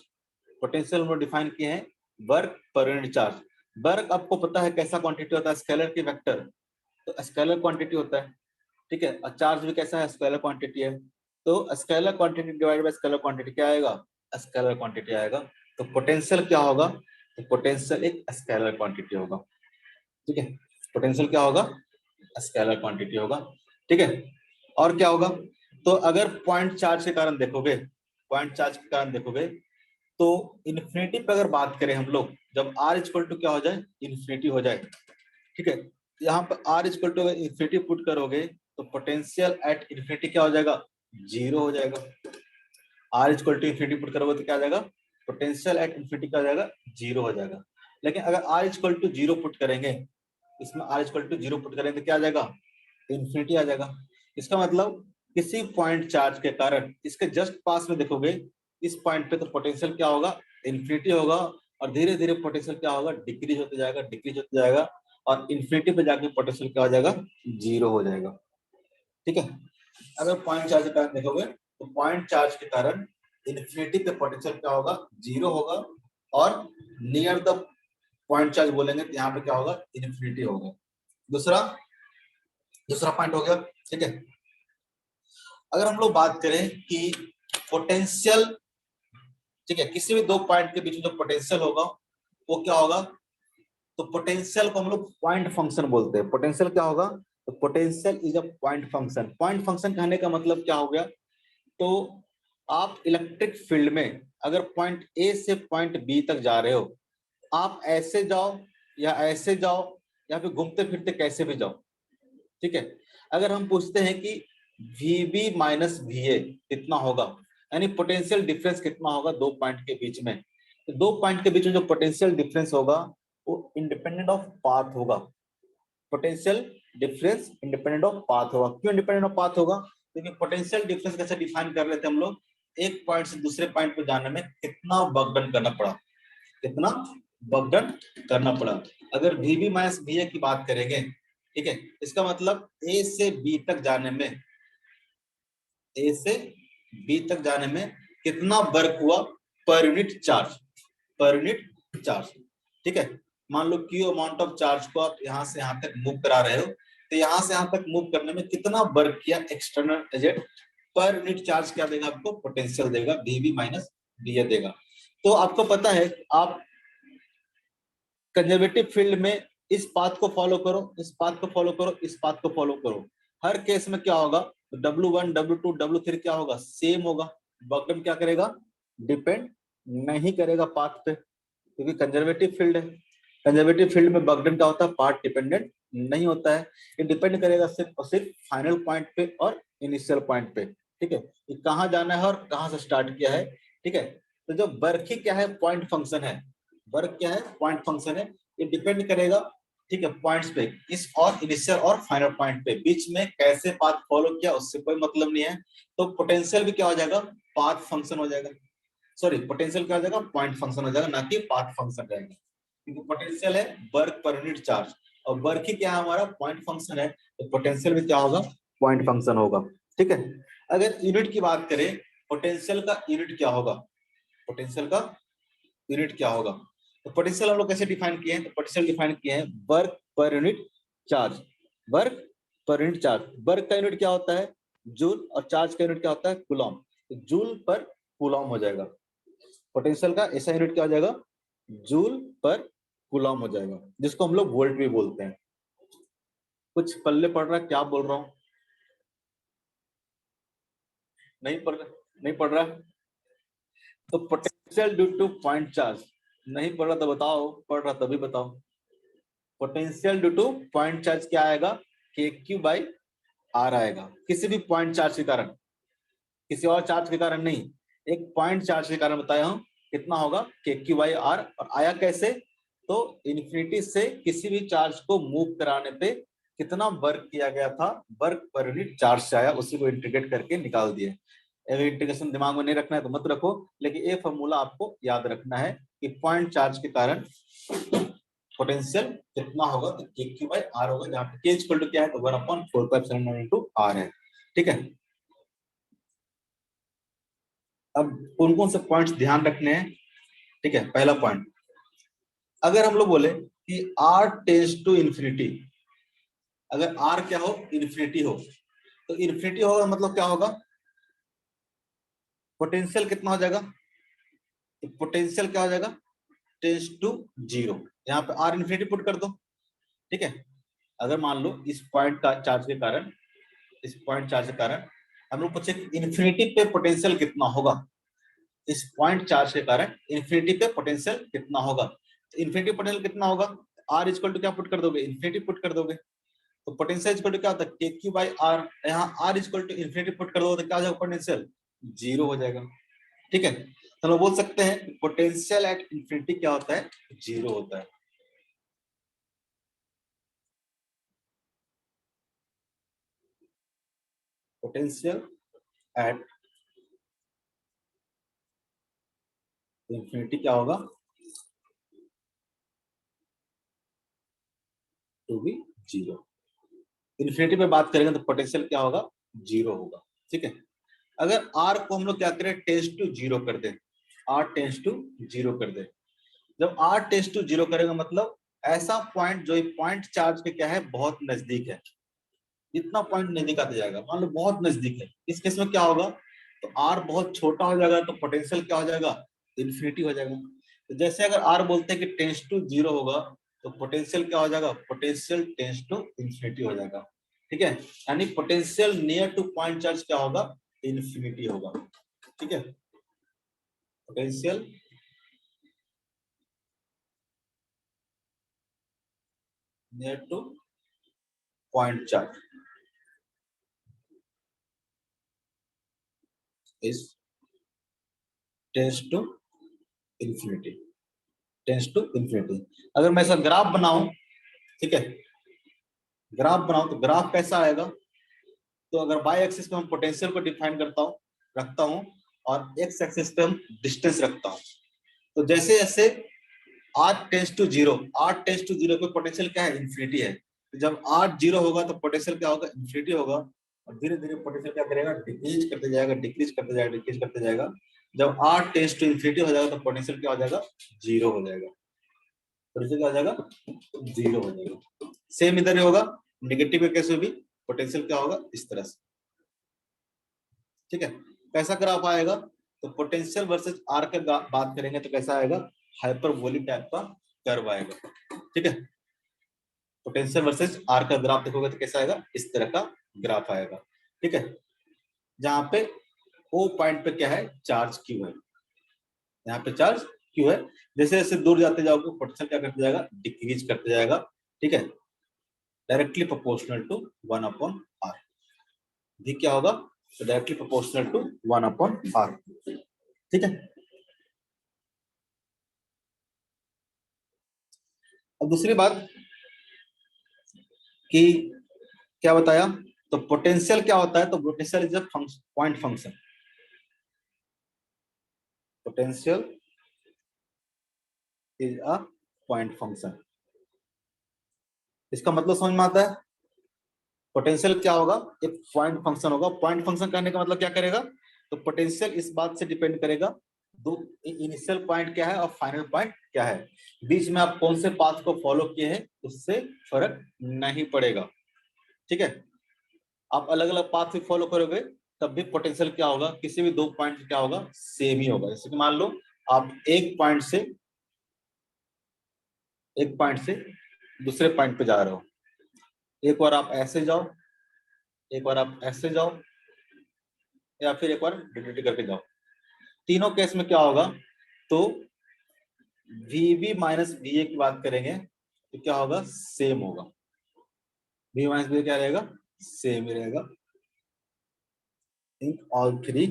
पोटेंशियल हम लोग डिफाइन किए हैं वर्क पर यूनिट चार्ज। वर्क आपको पता है कैसा क्वांटिटी होता है, स्केलर की वेक्टर, तो स्केलर क्वांटिटी होता है। ठीक है, और चार्ज भी कैसा है, स्केलर क्वांटिटी है। तो scalar quantity divide by scalar quantity क्या आएगा, स्केलर क्वांटिटी आएगा। तो पोटेंशियल क्या होगा, तो पोटेंशियल एक स्केलर क्वांटिटी होगा। ठीक है, पोटेंशियल क्या होगा, स्केलर क्वांटिटी होगा। ठीक है, और क्या होगा, तो अगर पॉइंट चार्ज के कारण देखोगे, पॉइंट चार्ज के कारण देखोगे तो इन्फिनिटी पे अगर बात करें हम लोग, जब आर इक्वल टू क्या हो जाए, इन्फिनिटी हो जाए। ठीक है, यहाँ पर R equal to infinity put करोगे तो पोटेंशियल एट इन्फिनिटी क्या हो जाएगा, जीरो हो जाएगा। R equal to infinity put करोगे तो क्या आ जाएगा, पोटेंशियल एट इन्फिनिटी क्या हो जाएगा, जीरो हो जाएगा। लेकिन अगर R equal to zero put करेंगे, इसमें R equal to zero put करेंगे तो क्या आ जाएगा, इन्फिनिटी आ जाएगा। इसका मतलब किसी पॉइंट चार्ज के कारण इसके जस्ट पास में देखोगे इस पॉइंट पे, तो पोटेंशियल क्या होगा, इन्फिनिटी होगा, और धीरे धीरे पोटेंशियल क्या होगा, डिक्रीज होते जाएगा, डिक्रीज होते जाएगा, और इन्फिनिटी पे जाके पोटेंशियल क्या हो जाएगा, जीरो हो जाएगा। ठीक है, अगर पॉइंट चार्ज के कारण देखोगे तो पॉइंट चार्ज के कारण इन्फिनिटी पे पोटेंशियल क्या होगा, जीरो होगा, और नियर द पॉइंट चार्ज बोलेंगे तो यहाँ पे क्या होगा, इन्फिनिटी होगा। दूसरा दूसरा पॉइंट हो गया। ठीक है, अगर हम लोग बात करें कि पोटेंशियल, ठीक है, किसी भी दो पॉइंट के बीच में जो पोटेंशियल होगा वो क्या होगा, तो पोटेंशियल को हम लोग पॉइंट फंक्शन बोलते हैं। पोटेंशियल क्या होगा, तो potential is a point function. Point function कहने का मतलब क्या हो गया, तो आप इलेक्ट्रिक फील्ड में अगर पॉइंट ए से पॉइंट बी तक जा रहे हो, आप ऐसे जाओ या ऐसे जाओ या फिर घूमते फिरते कैसे भी जाओ। ठीक है, अगर हम पूछते हैं कि वीबी माइनस वीए कितना होगा, यानी पोटेंशियल डिफरेंस कितना होगा दो पॉइंट के बीच में, तो दो पॉइंट के बीच में जो पोटेंशियल डिफरेंस होगा वो इंडिपेंडेंट ऑफ पाथ होगा। Potential difference independent of path होगा। क्यों इंडिपेंडेंट ऑफ पाथ होगा, क्योंकि पोटेंशियल डिफरेंस कैसे डिफाइन कर रहे थे हम लोग, एक पॉइंट से दूसरे पॉइंट पे जाने में कितना वर्क डन करना पड़ा, कितना वर्क डन करना पड़ा। अगर वीबी माइनस वीए की बात करेंगे, ठीक है, इसका मतलब ए से बी तक जाने में, ए से बी तक जाने में कितना वर्क हुआ पर यूनिट चार्ज, पर यूनिट चार्ज। ठीक है, मान लो क्यू अमाउंट ऑफ चार्ज को आप यहाँ से यहाँ तक मूव करा रहे हो, तो यहाँ से यहाँ तक मूव करने में कितना वर्क किया external agent, per unit charge क्या देगा आपको, पोटेंशियल देगा, वीबी माइनस वीए देगा। तो आपको पता है आप कंजर्वेटिव फील्ड में इस पाथ को फॉलो करो, इस पाथ को फॉलो करो, इस पाथ को फॉलो करो, हर केस में क्या होगा, W1 W2 W3 क्या होगा, सेम होगा। बॉटम क्या करेगा, डिपेंड नहीं करेगा पाथ पे, क्योंकि कंजर्वेटिव फील्ड है। कंजर्वेटिव फील्ड में बगडन क्या होता है, पाथ डिपेंडेंट नहीं होता है, ये डिपेंड करेगा सिर्फ और सिर्फ फाइनल पॉइंट पे और इनिशियल पॉइंट पे। ठीक है, ये कहाँ जाना है और कहाँ से स्टार्ट किया है। ठीक है, तो जो वर्क ही क्या है, पॉइंट फंक्शन है, वर्क क्या है, पॉइंट फंक्शन है, ये डिपेंड करेगा, ठीक है, पॉइंट्स पे, इस और इनिशियल और फाइनल पॉइंट पे, बीच में कैसे पाथ फॉलो किया उससे कोई मतलब नहीं है। तो पोटेंशियल भी क्या हो जाएगा, पाथ फंक्शन हो जाएगा, सॉरी पोटेंशियल क्या हो जाएगा, पॉइंट फंक्शन हो जाएगा, ना कि पाथ फंक्शन रहेगा। क्योंकि पोटेंशियल है वर्क पर यूनिट चार्ज, और वर्क ही क्या है हमारा, पॉइंट फंक्शन है, तो पोटेंशियल भी क्या होगा, पॉइंट फंक्शन होगा। ठीक है, अगर यूनिट की बात करें, पोटेंशियल का यूनिट क्या होगा, पोटेंशियल का यूनिट क्या होगा, तो पोटेंशियल हम लोग कैसे डिफाइन किए हैं, तो पोटेंशियल डिफाइन किए हैं वर्क पर यूनिट चार्ज, वर्क पर यूनिट चार्ज। वर्क का यूनिट क्या होता है, जूल, और चार्ज का यूनिट क्या होता है, कूलॉम, तो जूल पर कूलॉम हो जाएगा। पोटेंशियल का ऐसा यूनिट क्या हो जाएगा, जूल पर कूलॉम हो जाएगा, जिसको हम लोग वोल्ट भी बोलते हैं। कुछ पल्ले पड़ रहा है, क्या बोल रहा हूँ, नहीं पढ़ रहा, नहीं पढ़ रहा, तो potential due to point charge, नहीं पढ़ रहा तो बताओ, पढ़ रहा तभी बताओ। Potential due to point charge क्या आएगा, के क्यू बाई आर आएगा, किसी भी पॉइंट चार्ज के कारण, किसी और चार्ज के कारण नहीं, एक पॉइंट चार्ज के कारण बताया हूं, कितना होगा के क्यू बाई आर। और आया कैसे, तो इन्फिनिटी से किसी भी चार्ज को मूव कराने पे कितना वर्क किया गया था, वर्क पर यूनिट चार्ज से आया, उसी को इंटीग्रेट करके निकाल दिए। अगर इंटीग्रेशन दिमाग में नहीं रखना है तो मत रखो, लेकिन ये फॉर्मूला आपको याद रखना है कि पॉइंट चार्ज के कारण पोटेंशियल कितना होगा, तो के क्यू बाई आर होगा, जहां पे के इक्वल टू क्या है, तो 1/4 इनटू आर है। ठीक है, अब कौन कौन से पॉइंट्स ध्यान रखने हैं। ठीक है, पहला पॉइंट, अगर हम लोग बोले कि आर टेंस टू इंफिनिटी, अगर आर क्या हो, इंफिनिटी हो, तो इंफिनिटी होगा मतलब क्या होगा, पोटेंशियल कितना हो जाएगा, तो पोटेंशियल क्या हो जाएगा, टेंस टू जीरो। यहाँ पे आर इंफिनिटी पुट कर दो। ठीक है, अगर मान लो इस पॉइंट का चार्ज के कारण, इस पॉइंट चार्ज के कारण हम लोग पूछे इंफिनिटी पे पोटेंशियल कितना होगा, इस पॉइंट चार्ज के कारण इंफिनिटी पे पोटेंशियल कितना होगा, तो इंफिनिटी पोटेंशियल कितना होगा, आर इक्वल टू क्या पुट कर दोगे, इंफिनिटी पुट कर दोगे। तो पोटेंशियल इक्वल टू क्या होता है, के क्यू बाई आर, यहाँ R equal to infinity put कर दो तो क्या हो जाएगा, पोटेंशियल जीरो हो जाएगा। ठीक है, तो हम बोल सकते हैं पोटेंशियल एट इंफिनिटी क्या होता है, जीरो होता है। पोटेंशियल एट इंफिनिटी क्या होगा, टू बी जीरो। इन्फिनिटी पे बात करेंगे तो पोटेंशियल क्या होगा, जीरो होगा। ठीक है, अगर आर को हम लोग क्या करें, टेंस टू जीरो कर दें, आर टेंस टू जीरो कर दें, जब आर टेंस टू जीरो करेगा मतलब ऐसा पॉइंट जो पॉइंट चार्ज के क्या है, बहुत नजदीक है, इतना पॉइंट नजदीक आते जाएगा, मान लो बहुत नजदीक है, इस केस में क्या होगा, तो आर बहुत छोटा हो जाएगा, तो पोटेंशियल क्या हो जाएगा, इन्फिनिटी हो जाएगा। तो जैसे अगर आर बोलते हैं कि टेंस टू जीरो होगा, तो पोटेंशियल क्या हो जाएगा, पोटेंशियल टेंस टू इन्फिनिटी हो जाएगा। ठीक है, यानी potential near to point charge क्या होगा, इन्फिनिटी होगा। ठीक है, potential near to point charge is tends to infinity, tends to infinity. अगर मैं इसका ग्राफ बनाऊं, ठीक है, ग्राफ बनाऊं तो ग्राफ कैसा आएगा, तो अगर बाय एक्सिस पे हम पोटेंशियल को डिफाइन करता हूं, रखता हूं, और एक्स एक्सिस पे हम डिस्टेंस रखता हूं, तो जैसे जैसे R tends to zero, R tends to zero पे पोटेंशियल क्या है, इन्फिनिटी है, तो जब आर जीरो होगा तो पोटेंशियल क्या होगा, इन्फिनिटी होगा, और धीरे धीरे पोटेंशियल क्या करेगा, डिक्रीज करते जाएगा, डिक्रीज करते जाएगा, डिक्रीज करते जाएगा। जब आर टेंस टू इन्फिनिटी हो जाएगा तो पोटेंशियल क्या हो जाएगा, जीरो हो जाएगा, पोटेंशियल क्या हो जाएगा, जीरो हो जाएगा। सेम इधर ही होगा, निगेटिव के केस में भी पोटेंशियल क्या होगा, इस तरह से। ठीक है, कैसा ग्राफ आएगा, तो पोटेंशियल वर्सेस आर का बात करेंगे तो कैसा आएगा, हाइपरबोलिक टाइप का कर्व आएगा। ठीक है, पोटेंशियल वर्सेस आर का ग्राफ देखोगे तो कैसा आएगा, इस तरह का ग्राफ आएगा। ठीक है, जहां पे ओ पॉइंट पे क्या है, चार्ज क्यू है, यहाँ पे चार्ज क्यू है, जैसे जैसे दूर जाते जाओगे पोटेंशियल क्या करते जाएगा, डिक्रीज करते जाएगा। ठीक है, डायरेक्टली प्रोपोर्शनल टू 1/r, भी क्या होगा, तो डायरेक्टली प्रोपोर्शनल टू 1/r। ठीक है, अब दूसरी बात कि क्या बताया, तो पोटेंशियल क्या होता है, तो potential is a point function, potential is a point function. इसका मतलब समझ में आता है, पोटेंशियल क्या होगा, एक पॉइंट फंक्शन होगा। पॉइंट फंक्शन करने का मतलब क्या करेगा, तो पोटेंशियल इस बात से डिपेंड करेगा, दो इनिशियल पॉइंट क्या है और फाइनल पॉइंट क्या है, बीच में आप कौन से पाथ को फॉलो किए हैं उससे फर्क नहीं पड़ेगा। ठीक है, आप अलग अलग पाथ भी फॉलो करोगे तब भी पोटेंशियल क्या होगा, किसी भी दो पॉइंट क्या होगा, सेम ही होगा। जैसे कि मान लो आप एक पॉइंट से दूसरे पॉइंट पे जा रहे हो, एक बार आप ऐसे जाओ, एक बार आप ऐसे जाओ, या फिर एक बार डिलीट करके जाओ, तीनों केस में क्या होगा, तो VB माइनस VA की बात करेंगे तो क्या होगा, सेम होगा, V माइनस VA क्या रहेगा, सेम ही रहेगा in all three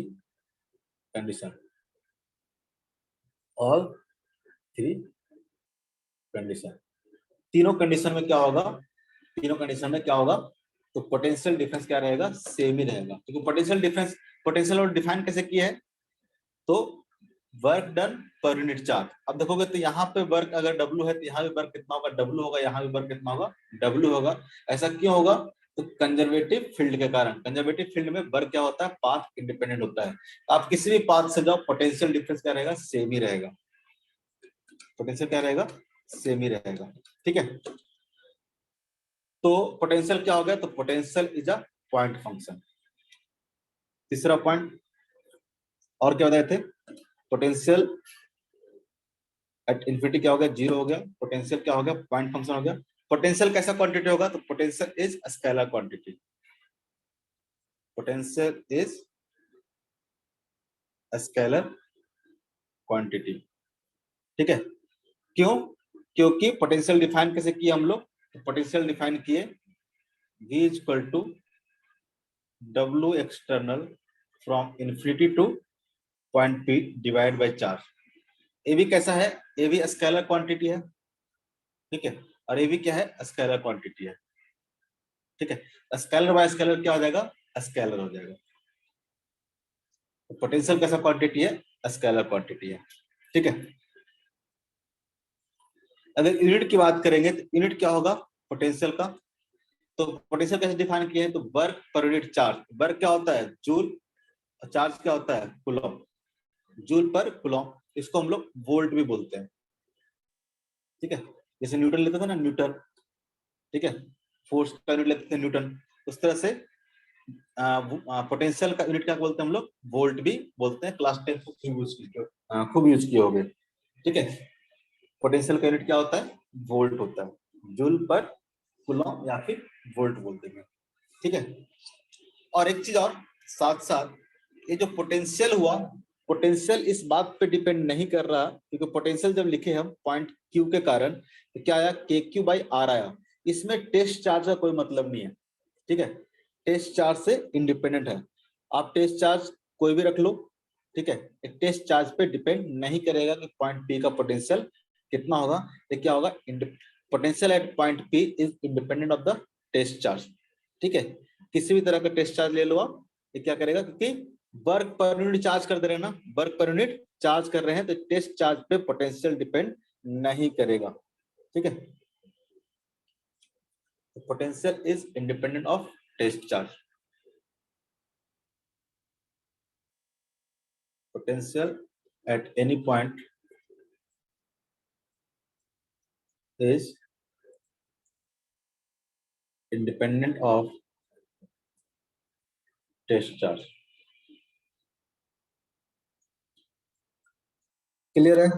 condition. All three condition. तीनों कंडीशन में क्या होगा, तीनों कंडीशन में क्या होगा, तो पोटेंशियल डिफरेंस क्या रहेगा, सेम ही रहेगा। क्योंकि पोटेंशियल डिफरेंस, पोटेंशियल और डिफाइन कैसे किया है, तो वर्क डन पर यूनिट चार्ज। अब देखोगे तो यहाँ पे वर्क अगर W है तो यहाँ भी वर्क कितना होगा, W होगा, यहाँ भी वर्क कितना होगा, W होगा। ऐसा क्यों होगा, तो कंजर्वेटिव फील्ड के कारण। कंजर्वेटिव फील्ड में वर्क क्या होता है, पाथ इंडिपेंडेंट होता है। आप किसी भी पाथ से जाओ, पोटेंशियल डिफरेंस क्या रहेगा, सेम ही रहेगा। पोटेंशियल क्या रहेगा, सेम ही रहेगा। ठीक है, तो पोटेंशियल क्या हो गया, तो potential is a point function. तीसरा पॉइंट और क्या बताए थे, पोटेंशियल एट इन्फिनिटी क्या हो गया, जीरो हो गया। पोटेंशियल क्या हो गया, पॉइंट फंक्शन हो गया। पोटेंशियल कैसा क्वांटिटी होगा, तो potential is scalar quantity. Potential is scalar quantity. ठीक है, क्यों, क्योंकि पोटेंशियल डिफाइन कैसे किया हम लोग, तो पोटेंशियल डिफाइन किए V is equal to W external from infinity to point P divide by charge. ए भी कैसा है, ए भी स्केलर क्वांटिटी है। ठीक है, और ए भी क्या है, स्केलर क्वांटिटी है। ठीक है, स्केलर बाय स्केलर क्या हो जाएगा, स्केलर हो जाएगा। तो पोटेंशियल कैसा क्वांटिटी है, स्केलर क्वांटिटी है। ठीक है, अगर यूनिट की बात करेंगे तो यूनिट क्या होगा पोटेंशियल का, तो पोटेंशियल कैसे डिफाइन किए हैं, तो वर्क पर यूनिट चार्ज। वर्क क्या होता है, जूल, चार्ज क्या होता है, कूलम, जूल पर कूलम। इसको हम लोग वोल्ट भी बोलते हैं। ठीक है, जैसे न्यूटन लेते थे ना, न्यूटन। ठीक है, फोर्स का यूनिट लेते थे न्यूटन। उस तरह से पोटेंशियल का यूनिट क्या बोलते हैं हम लोग, वोल्ट भी बोलते हैं। क्लास 10 को खूब यूज किए होंगे। ठीक है, पोटेंशियल का यूनिट क्या होता है, वोल्ट होता है। जूल पर कूलम या फिर वोल्ट बोलते हैं। ठीक है, और एक चीज और साथ साथ, ये जो पोटेंशियल हुआ, पोटेंशियल इस बात पे डिपेंड नहीं कर रहा, क्योंकि पोटेंशियल जब लिखे हम पॉइंट क्यू के कारण, तो क्या आया, के क्यू बाई आर आया। इसमें टेस्ट चार्ज का कोई मतलब नहीं है। ठीक है, टेस्ट चार्ज से इंडिपेंडेंट है। आप टेस्ट चार्ज कोई भी रख लो, ठीक है, एक टेस्ट चार्ज पे डिपेंड नहीं करेगा कि पॉइंट पी का पोटेंशियल कितना होगा। तो क्या होगा, potential at point P is independent of the test charge. ठीक है, किसी भी तरह का टेस्ट चार्ज ले लो आप, ये क्या करेगा, क्योंकि वर्क पर यूनिट चार्ज कर दे रहे हैं ना, वर्क पर यूनिट चार्ज कर रहे हैं, तो टेस्ट चार्ज पे पोटेंशियल डिपेंड नहीं करेगा। ठीक है, potential is independent of test charge. Potential at any point is independent of test charge. Clear है,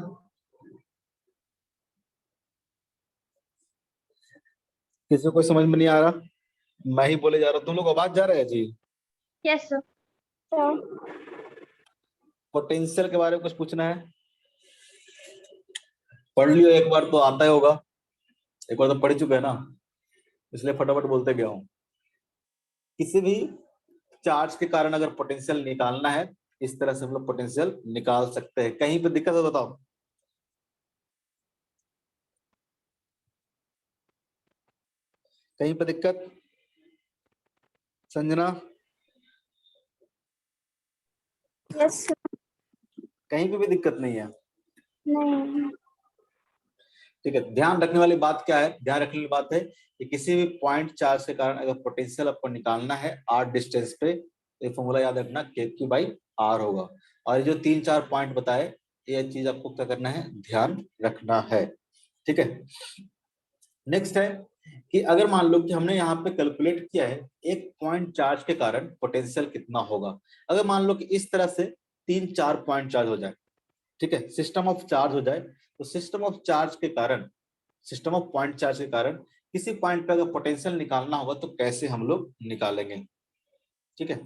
किसी को समझ में नहीं आ रहा, मैं ही बोले जा रहा हूँ, तुम लोग आवाज जा रहा है जी। Yes sir. पोटेंशियल के बारे में कुछ पूछना है, पढ़ लियो एक बार तो आता ही होगा, एक बार तो पढ़ चुके हैं ना, इसलिए फटाफट बोलते गया हूँ। किसी भी चार्ज के कारण अगर पोटेंशियल निकालना है, इस तरह से हम लोग पोटेंशियल निकाल सकते हैं। कहीं पे दिक्कत है बताओ, कहीं पे दिक्कत, संजना? Yes sir. कहीं पे भी दिक्कत नहीं है? नहीं। ठीक है, ध्यान रखने वाली बात क्या है, ध्यान रखने वाली बात है कि किसी भी पॉइंट चार्ज के कारण अगर पोटेंशियल आपको निकालना है आर डिस्टेंस पे, तो फॉर्मूला याद रखना, के क्यू बाई आर होगा। और ये जो 3-4 पॉइंट बताए, ये चीज आपको क्या करना है, ध्यान रखना है। ठीक है, नेक्स्ट है कि अगर मान लो कि हमने यहाँ पे कैलकुलेट किया है एक पॉइंट चार्ज के कारण पोटेंशियल कितना होगा। अगर मान लो कि इस तरह से 3-4 पॉइंट चार्ज हो जाए, ठीक है, सिस्टम ऑफ चार्ज हो जाए, तो सिस्टम ऑफ चार्ज के कारण, सिस्टम ऑफ पॉइंट चार्ज के कारण किसी पॉइंट पे अगर पोटेंशियल निकालना होगा तो कैसे हम लोग निकालेंगे। ठीक है,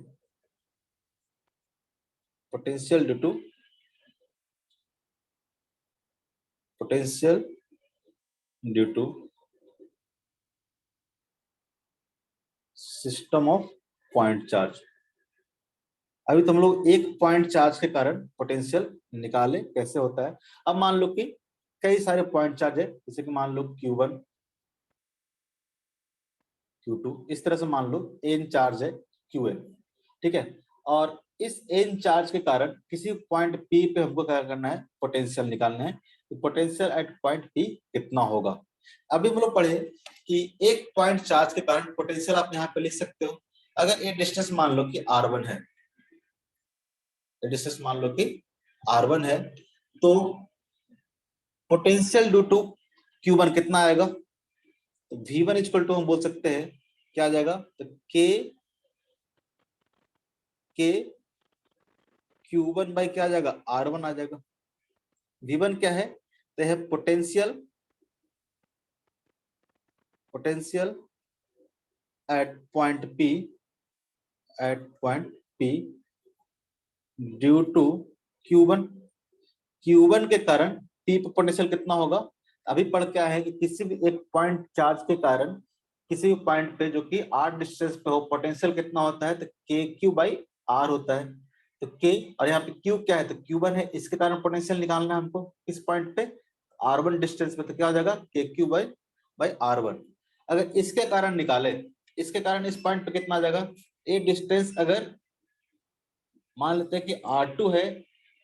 potential due to, potential due to system of point charge. अभी तो हम लोग एक पॉइंट चार्ज के कारण पोटेंशियल निकाले कैसे होता है। अब मान लो कि कई सारे पॉइंट चार्ज है, जैसे कि मान लो Q1 Q2, इस तरह से मान लो n चार्ज है Qn, ठीक है। और इस n चार्ज के कारण किसी पॉइंट P पे हमको क्या करना है, पोटेंशियल निकालना है। तो पोटेंशियल एट पॉइंट P कितना होगा। अभी हम लोग पढ़े कि एक पॉइंट चार्ज के कारण पोटेंशियल आप यहाँ पे लिख सकते हो। अगर ये डिस्टेंस मान लो कि R1 है, डिस्टेंस मान लो कि R1 है, तो पोटेंशियल ड्यू टू Q1 कितना आएगा। तो V1 इक्वल टू हम बोल सकते हैं क्या आ जाएगा, तो के Q1 बाई क्या आ जाएगा, R1 आ जाएगा। V1 क्या है, तो है potential at point P due to Q1 के कारण P पे पोटेंशियल कितना होगा। अभी पढ़ क्या है कि किसी भी एक पॉइंट चार्ज के कारण किसी भी पॉइंट पे जो कि r डिस्टेंस पे हो, पोटेंशियल कितना होता है, तो KQ बाई R होता है। तो K और यहाँ पे Q क्या है, तो Q1 है, इसके कारण पोटेंशियल निकालना है हमको इस पॉइंट पे R1 डिस्टेंस पे, तो क्या हो जाएगा KQ बाई R1। अगर इसके कारण निकाले, इसके कारण इस पॉइंट पे कितना आ जाएगा, ये डिस्टेंस अगर मान लेते हैं कि R2 है,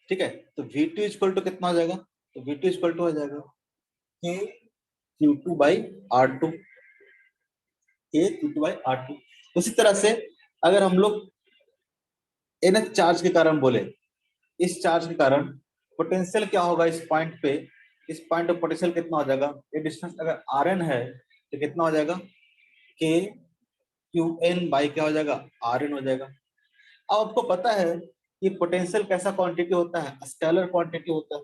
ठीक है, तो V2 इक्वल टू कितना हो जाएगा, तो V2 इक्वल टू हो जाएगा K Q2 by R2, K Q2 by R2। उसी तरह से अगर हम लोग NH चार्ज के कारण बोले, इस चार्ज के कारण पोटेंशियल क्या होगा इस पॉइंट पे, इस पॉइंट पे पोटेंशियल कितना हो जाएगा, ये डिस्टेंस अगर Rn है तो कितना हो जाएगा, K Qn बाई क्या हो जाएगा, Rn हो जाएगा। अब आपको पता है कि पोटेंशियल कैसा क्वांटिटी होता है, स्केलर क्वांटिटी होता है।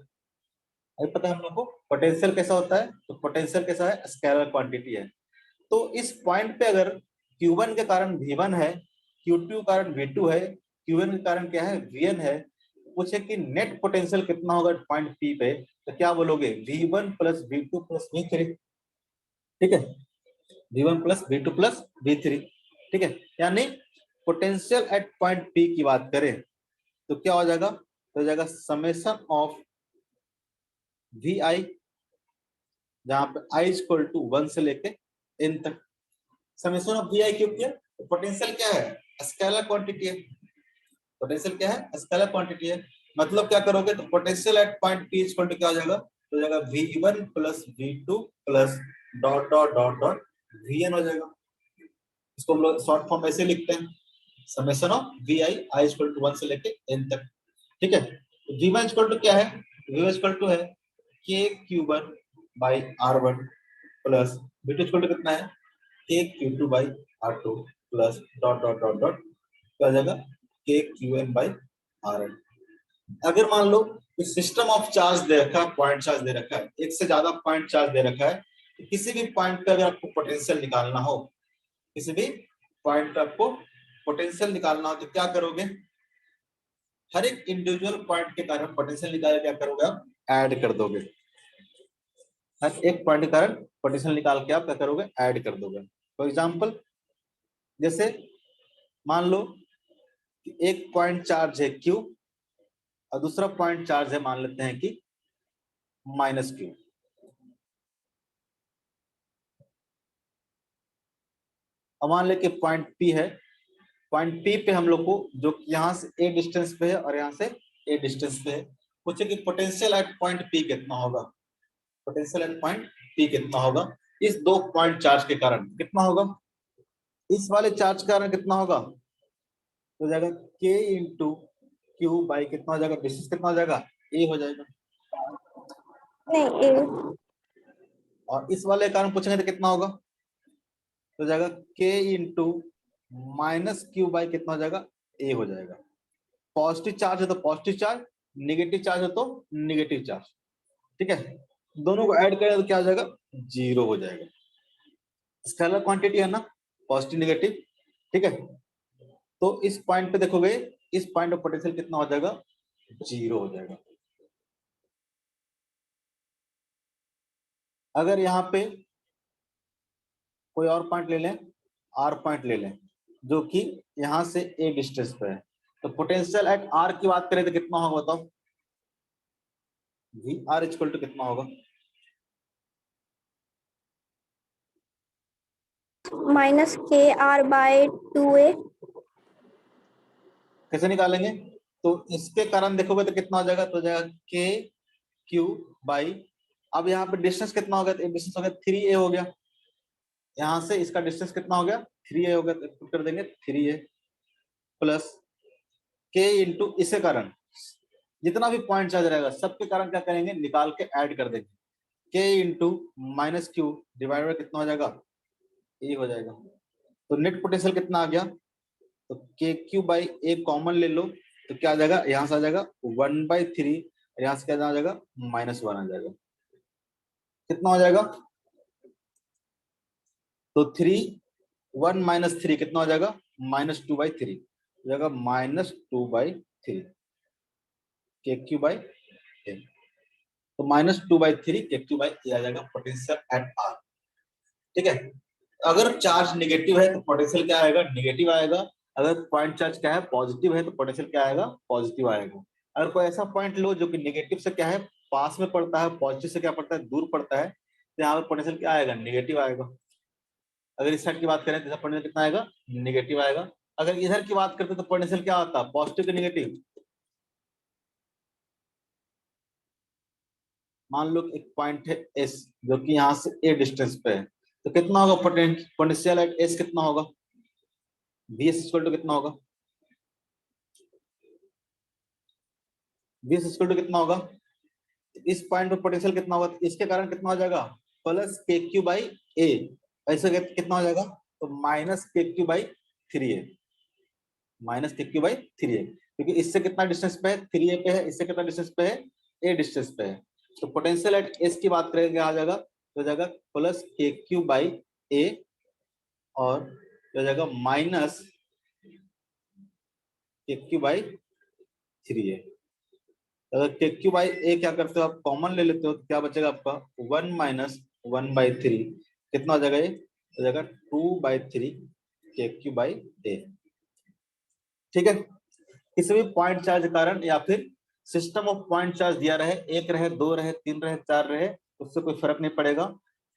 अभी पता है हम लोग को पोटेंशियल कैसा होता है, तो पोटेंशियल कैसा है, स्केलर क्वांटिटी है। तो इस पॉइंट पे अगर Q1 के कारण V1 है, Q2 के कारण V2 है, Qn के कारण क्या है, Vn है, पूछे कि नेट पोटेंशियल कितना होगा पॉइंट P पे, तो क्या बोलोगे, V1 plus V2 plus V3, ठीक है, V1 plus V2 plus V3, ठीक है। यानी पोटेंशियल एट पॉइंट P की बात करें तो क्या हो जाएगा, तो हो जाएगा समेशन ऑफ VI, जहां पे I इक्वल टू 1 से लेके n तक। समेशन ऑफ VI क्यों किया, पोटेंशियल क्या है, स्केलर क्वांटिटी है। पोटेंशियल क्या है, स्केलर क्वांटिटी है। मतलब क्या करोगे, तो potential at point P equal to क्या हो जाएगा, तो जाएगा V1 plus V2 plus dot dot dot dot Vn हो जाएगा। इसको हम लोग शॉर्ट फॉर्म ऐसे लिखते हैं, summation of VI I equal to 1 से लेके n तक, ठीक है। तो V1 इक्वल टू क्या है, V1 इक्वल टू है K Q1 by R1 plus V2 equal to कितना है, K Q2 by R2 plus dot dot dot dot क्या हो जाएगा, K Qn बाई Rn। अगर मान लो कि सिस्टम ऑफ चार्ज दे रखा है, पॉइंट चार्ज दे रखा है, एक से ज्यादा पॉइंट चार्ज दे रखा है, तो किसी भी पॉइंट पे अगर आपको पोटेंशियल निकालना हो, किसी भी पॉइंट पे आपको पोटेंशियल निकालना हो, तो क्या करोगे, हर एक इंडिविजुअल पॉइंट के कारण पोटेंशियल निकाल क्या करोगे, आप ऐड कर दोगे। हर एक पॉइंट के कारण पोटेंशियल निकाल के आप क्या करोगे, ऐड कर दोगे। फॉर एग्जांपल जैसे मान लो कि एक पॉइंट चार्ज है Q और दूसरा पॉइंट चार्ज है मान लेते हैं कि -Q। अब मान ले कि पॉइंट P है, पॉइंट P पे हम लोग को जो यहाँ से A डिस्टेंस पे है और यहाँ से A डिस्टेंस पे है, पूछे कि पोटेंशियल एट पॉइंट P कितना होगा, पोटेंशियल एट पॉइंट P कितना होगा इस दो पॉइंट चार्ज के कारण, कितना होगा, इस वाले चार्ज के कारण कितना होगा, तो हो जाएगा K इंटू Q बाई कितना हो जाएगा, डिस्टेंस कितना हो जाएगा, A हो जाएगा। नहीं ए, और इस वाले के कारण पूछेंगे तो कितना होगा, तो हो जाएगा K इंटू -Q बाई कितना हो जाएगा, A हो जाएगा। पॉजिटिव चार्ज है तो पॉजिटिव चार्ज, निगेटिव चार्ज है तो निगेटिव चार्ज, ठीक है। दोनों को ऐड करें तो क्या हो जाएगा, 0 हो जाएगा। स्केलर क्वांटिटी है ना, पॉजिटिव नेगेटिव, ठीक है। तो इस पॉइंट पे देखोगे, इस पॉइंट पे पोटेंशियल कितना हो जाएगा, 0 हो जाएगा। अगर यहाँ पे कोई और पॉइंट ले लें, R पॉइंट ले लें, जो कि यहाँ से A डिस्टेंस पे है, तो पोटेंशियल एट आर की बात करें तो कितना होगा बताओ, वी आर इक्वल टू कितना होगा? -KR/2A। कैसे निकालेंगे? तो इसके कारण देखोगे तो कितना हो जाएगा, तो हो जाएगा के क्यू बाई, अब यहाँ पे डिस्टेंस कितना हो गया, तो डिस्टेंस हो गया 3a हो गया, यहाँ से इसका डिस्टेंस कितना हो गया 3a हो गया, तो पुट कर देंगे 3a प्लस के इंटू इसके कारण जितना भी पॉइंट चार्ज रहेगा सबके कारण क्या करेंगे, निकाल के ऐड कर देंगे, के into minus Q divide by कितना हो जाएगा, ए हो जाएगा। तो नेट पोटेंशियल कितना आ गया, तो के क्यू बाई ए कॉमन ले लो, तो क्या आ जाएगा, यहाँ से आ जाएगा 1/3, यहाँ से क्या आ जाएगा -1 आ जाएगा, कितना हो जाएगा, तो 1 - 3 कितना हो जाएगा, -2/3 हो जाएगा, -2/3 के क्यू बाई ए, तो -2/3 के क्यू बाई ए आ जाएगा पोटेंशियल एट आर। ठीक है, अगर चार्ज नेगेटिव है तो पोटेंशियल क्या आएगा, नेगेटिव आएगा। अगर पॉइंट चार्ज क्या है, पॉजिटिव है, तो पोटेंशियल क्या आएगा, पॉजिटिव आएगा। अगर कोई ऐसा पॉइंट लो जो कि नेगेटिव से क्या है पास में पड़ता है, पॉजिटिव से क्या पड़ता है दूर पड़ता है, तो यहाँ पर पोटेंशियल क्या आएगा, नेगेटिव आएगा। अगर इस साइड की बात करें तो पोटेंशियल कितना आएगा, नेगेटिव आएगा। अगर इधर की बात करते तो पोटेंशियल क्या होता है, पॉजिटिव के नेगेटिव। मान लो एक पॉइंट है एस जो कि यहाँ से ए डिस्टेंस पे है, तो कितना होगा पोटेंशियल एट एस कितना होगा, वी एस इक्वल टू कितना होगा, वी एस इक्वल टू कितना होगा, इस पॉइंट पे पोटेंशियल कितना होगा, तो इसके कारण कितना हो जाएगा, प्लस के क्यू बाई ए, ऐसे कितना हो जाएगा, तो -KQ/3A, -KQ/3A, क्योंकि इससे कितना डिस्टेंस पे है, 3A पे है, इससे कितना डिस्टेंस पे है, ए डिस्टेंस पे है। तो पोटेंशियल एट एस की बात करेंगे आ जाएगा, तो हो जाएगा +KQ/A और हो जाएगा -KQ/3A। अगर KQ/A क्या करते हो आप, कॉमन ले लेते हो, तो क्या बचेगा आपका 1 - 1/3, कितना हो जाएगा, ये हो जाएगा 2/3 KQ/A। ठीक है, किसी भी पॉइंट चार्ज के कारण या फिर सिस्टम ऑफ पॉइंट चार्ज दिया रहे, एक रहे, दो रहे, तीन रहे, चार रहे, उससे कोई फर्क नहीं पड़ेगा।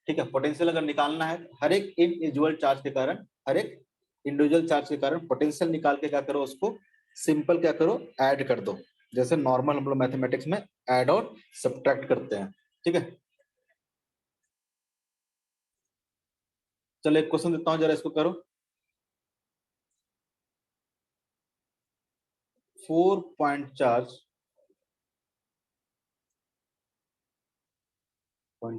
ठीक है, पोटेंशियल अगर निकालना है हर एक इंडिविजुअल चार्ज के कारण, हर एक इंडिविजुअल चार्ज के कारण पोटेंशियल निकाल के क्या करो, उसको सिंपल क्या करो, ऐड कर दो, जैसे नॉर्मल हम लोग मैथमेटिक्स में ऐड और सब्ट्रैक्ट करते हैं। ठीक है, चलो एक क्वेश्चन देता हूं, जरा इसको करो। 4 point charge -Q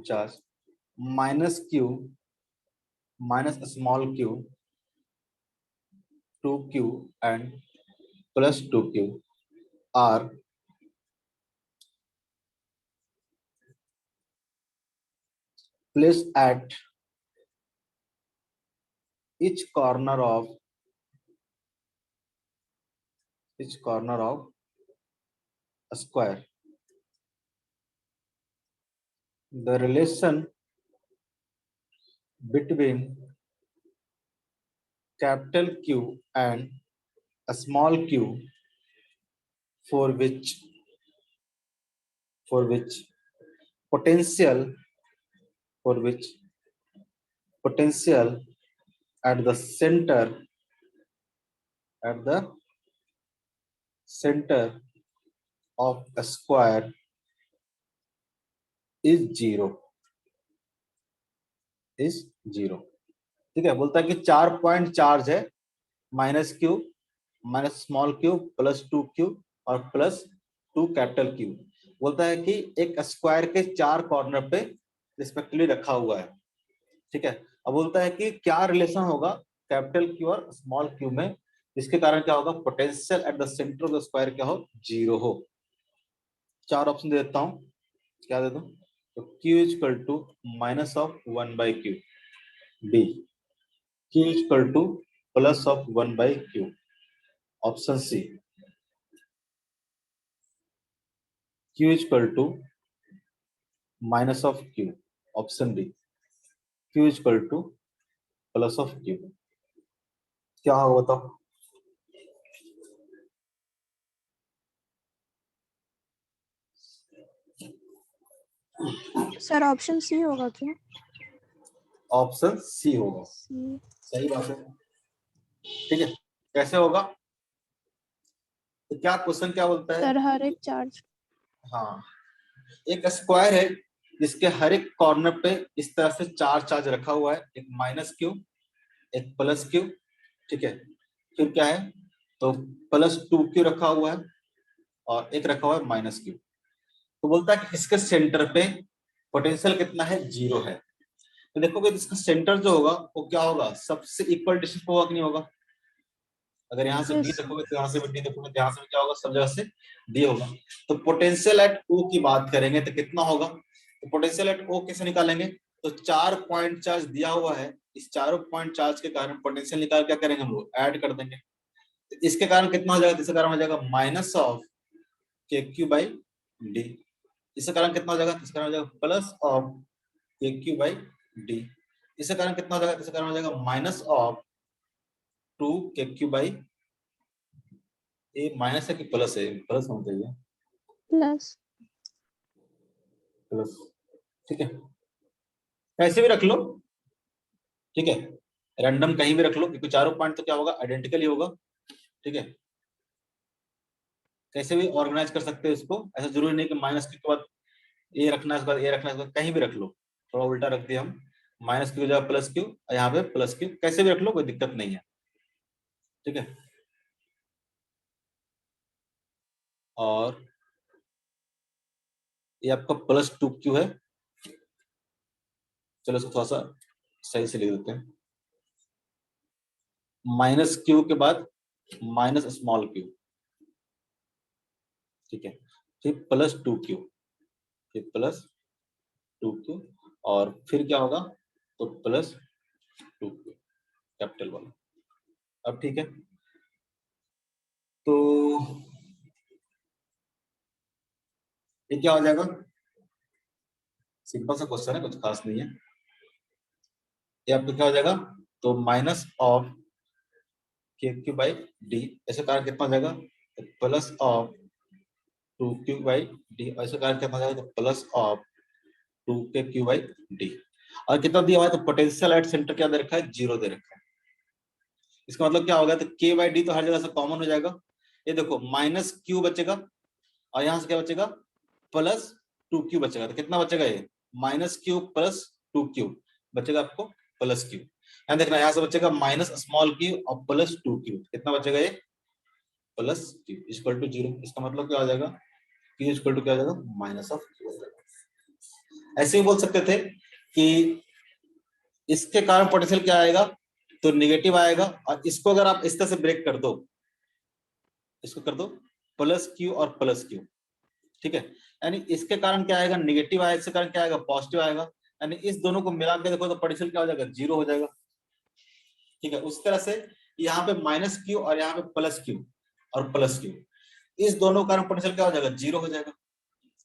-small q 2Q and +2Q are placed at each corner of a square. The relation between capital Q and a small q for which potential for which potential at the center of a square is zero। ठीक है, बोलता है कि 4 point charge है, -Q -small q +2Q और +2 Q। बोलता है कि एक स्क्वायर के 4 कॉर्नर पे रिस्पेक्टिवली रखा हुआ है। ठीक है, अब बोलता है कि क्या रिलेशन होगा Q और स्मॉल q में, जिसके कारण क्या होगा, potential at the centre of the square क्या हो, 0 हो। 4 ऑप्शन दे देता हूँ, क्या दे दूं, तो Q equal to -1/Q, B Q equal to +1/Q, option C Q equal to -Q, option D Q equal to +Q। क्या होगा बताओ, सर ऑप्शन सी होगा क्या? ऑप्शन सी होगा, सी। सही बात है। ठीक है, कैसे होगा? तो क्या क्वेश्चन क्या बोलता है? सर हर एक चार्ज। हाँ, एक स्क्वायर है जिसके हर एक कॉर्नर पे इस तरह से चार चार्ज रखा हुआ है, एक माइनस क्यू, एक प्लस क्यू, ठीक है, फिर क्या है, तो प्लस टू क्यू रखा हुआ है और एक रखा हुआ है माइनस क्यू। तो बोलता है कि इसके सेंटर पे पोटेंशियल कितना है, जीरो है। तो देखोगे इसका सेंटर जो होगा वो क्या होगा, सबसे इक्वल डिस्टेंस पे होगा कि नहीं होगा? अगर यहाँ से बी यस। देखोगे तो यहाँ से भी डी देखोगे तो यहाँ से भी क्या होगा, सब जगह से डी होगा। तो पोटेंशियल एट ओ की बात करेंगे तो कितना होगा, तो पोटेंशियल एट ओ कैसे निकालेंगे, तो 4 पॉइंट चार्ज दिया हुआ है, इस चारों पॉइंट चार्ज के कारण पोटेंशियल निकाल क्या करेंगे हम लोग, ऐड कर देंगे। तो इसके कारण कितना हो जाएगा, इसके कारण हो जाएगा माइनस ऑफ के क्यू बाई डी। इसके कारण कितना हो जाएगा, इसके कारण हो जाएगा प्लस ऑफ के क्यू बाई डी। इसके कारण कितना हो जाएगा, इसके कारण हो जाएगा minus of two K Q by, ये माइनस है कि प्लस है, प्लस होना चाहिए, प्लस। प्लस, ठीक है, कैसे भी रख लो, ठीक है, रैंडम कहीं भी रख लो क्योंकि चारों पॉइंट तो क्या होगा, आइडेंटिकल ही होगा, ठीक है। कैसे भी ऑर्गेनाइज कर सकते हो इसको, ऐसा जरूरी नहीं कि माइनस के बाद ये रखना है, इसके बाद ये रखना है, कहीं भी रख लो, थोड़ा उल्टा रख दिया हम, माइनस क्यू जगह प्लस क्यू, यहाँ पे प्लस क्यू, कैसे भी रख लो कोई दिक्कत नहीं है, ठीक है। और ये आपका प्लस टू क्यू है, चलो इसको थोड़ा सा सही से लिख देते हैं, माइनस क्यू के बाद माइनस स्मॉल क्यू, ठीक है, फिर प्लस टू क्यू, फिर प्लस टू क्यू, और फिर क्या होगा, तो प्लस टू क्यू, कैपिटल वाला। अब ठीक है, तो ये क्या हो जाएगा, सिंपल सा क्वेश्चन है, कुछ खास नहीं है। ये आपका क्या हो जाएगा, तो माइनस ऑफ के क्यू बाई डी, ऐसे कारण कितना हो जाएगा, तो plus of two Q by D, ऐसे कारण कितना हो जाएगा, तो plus of two K Q by D. और कितना दिया हुआ है, तो पोटेंशियल एट सेंटर क्या दे रखा है, जीरो दे रखा है। इसका मतलब क्या होगा, तो के बाई डी तो हर जगह से कॉमन हो जाएगा, ये देखो माइनस क्यू बचेगा और यहाँ से क्या बचेगा, प्लस टू क्यू बचेगा, तो कितना बचेगा, ये minus Q plus two Q बचेगा आपको, प्लस क्यू। यहाँ देखना, यहाँ से बचेगा माइनस स्मॉल क्यू और प्लस टू क्यू, कितना बचेगा, ये plus Q equal to zero. इसका मतलब क्या हो जाएगा, क्यू इक्वल टू क्या हो जाएगा, माइनस ऑफ क्यू हो जाएगा। ऐसे ही बोल सकते थे कि इसके कारण पोटेंशियल क्या आएगा, तो निगेटिव आएगा, और इसको अगर आप इस तरह से ब्रेक कर दो, इसको कर दो प्लस क्यू और प्लस क्यू, ठीक है, यानी इसके कारण क्या आएगा, निगेटिव आएगा, इसके कारण क्या आएगा, पॉजिटिव आएगा, यानी इस दोनों को मिला के देखो तो पोटेंशियल क्या हो जाएगा, जीरो हो जाएगा, ठीक है। उस तरह से यहाँ पे माइनस क्यू और यहाँ पे प्लस क्यू और प्लस क्यू, इस दोनों कारण पोटेंशियल क्या हो जाएगा, जीरो हो जाएगा।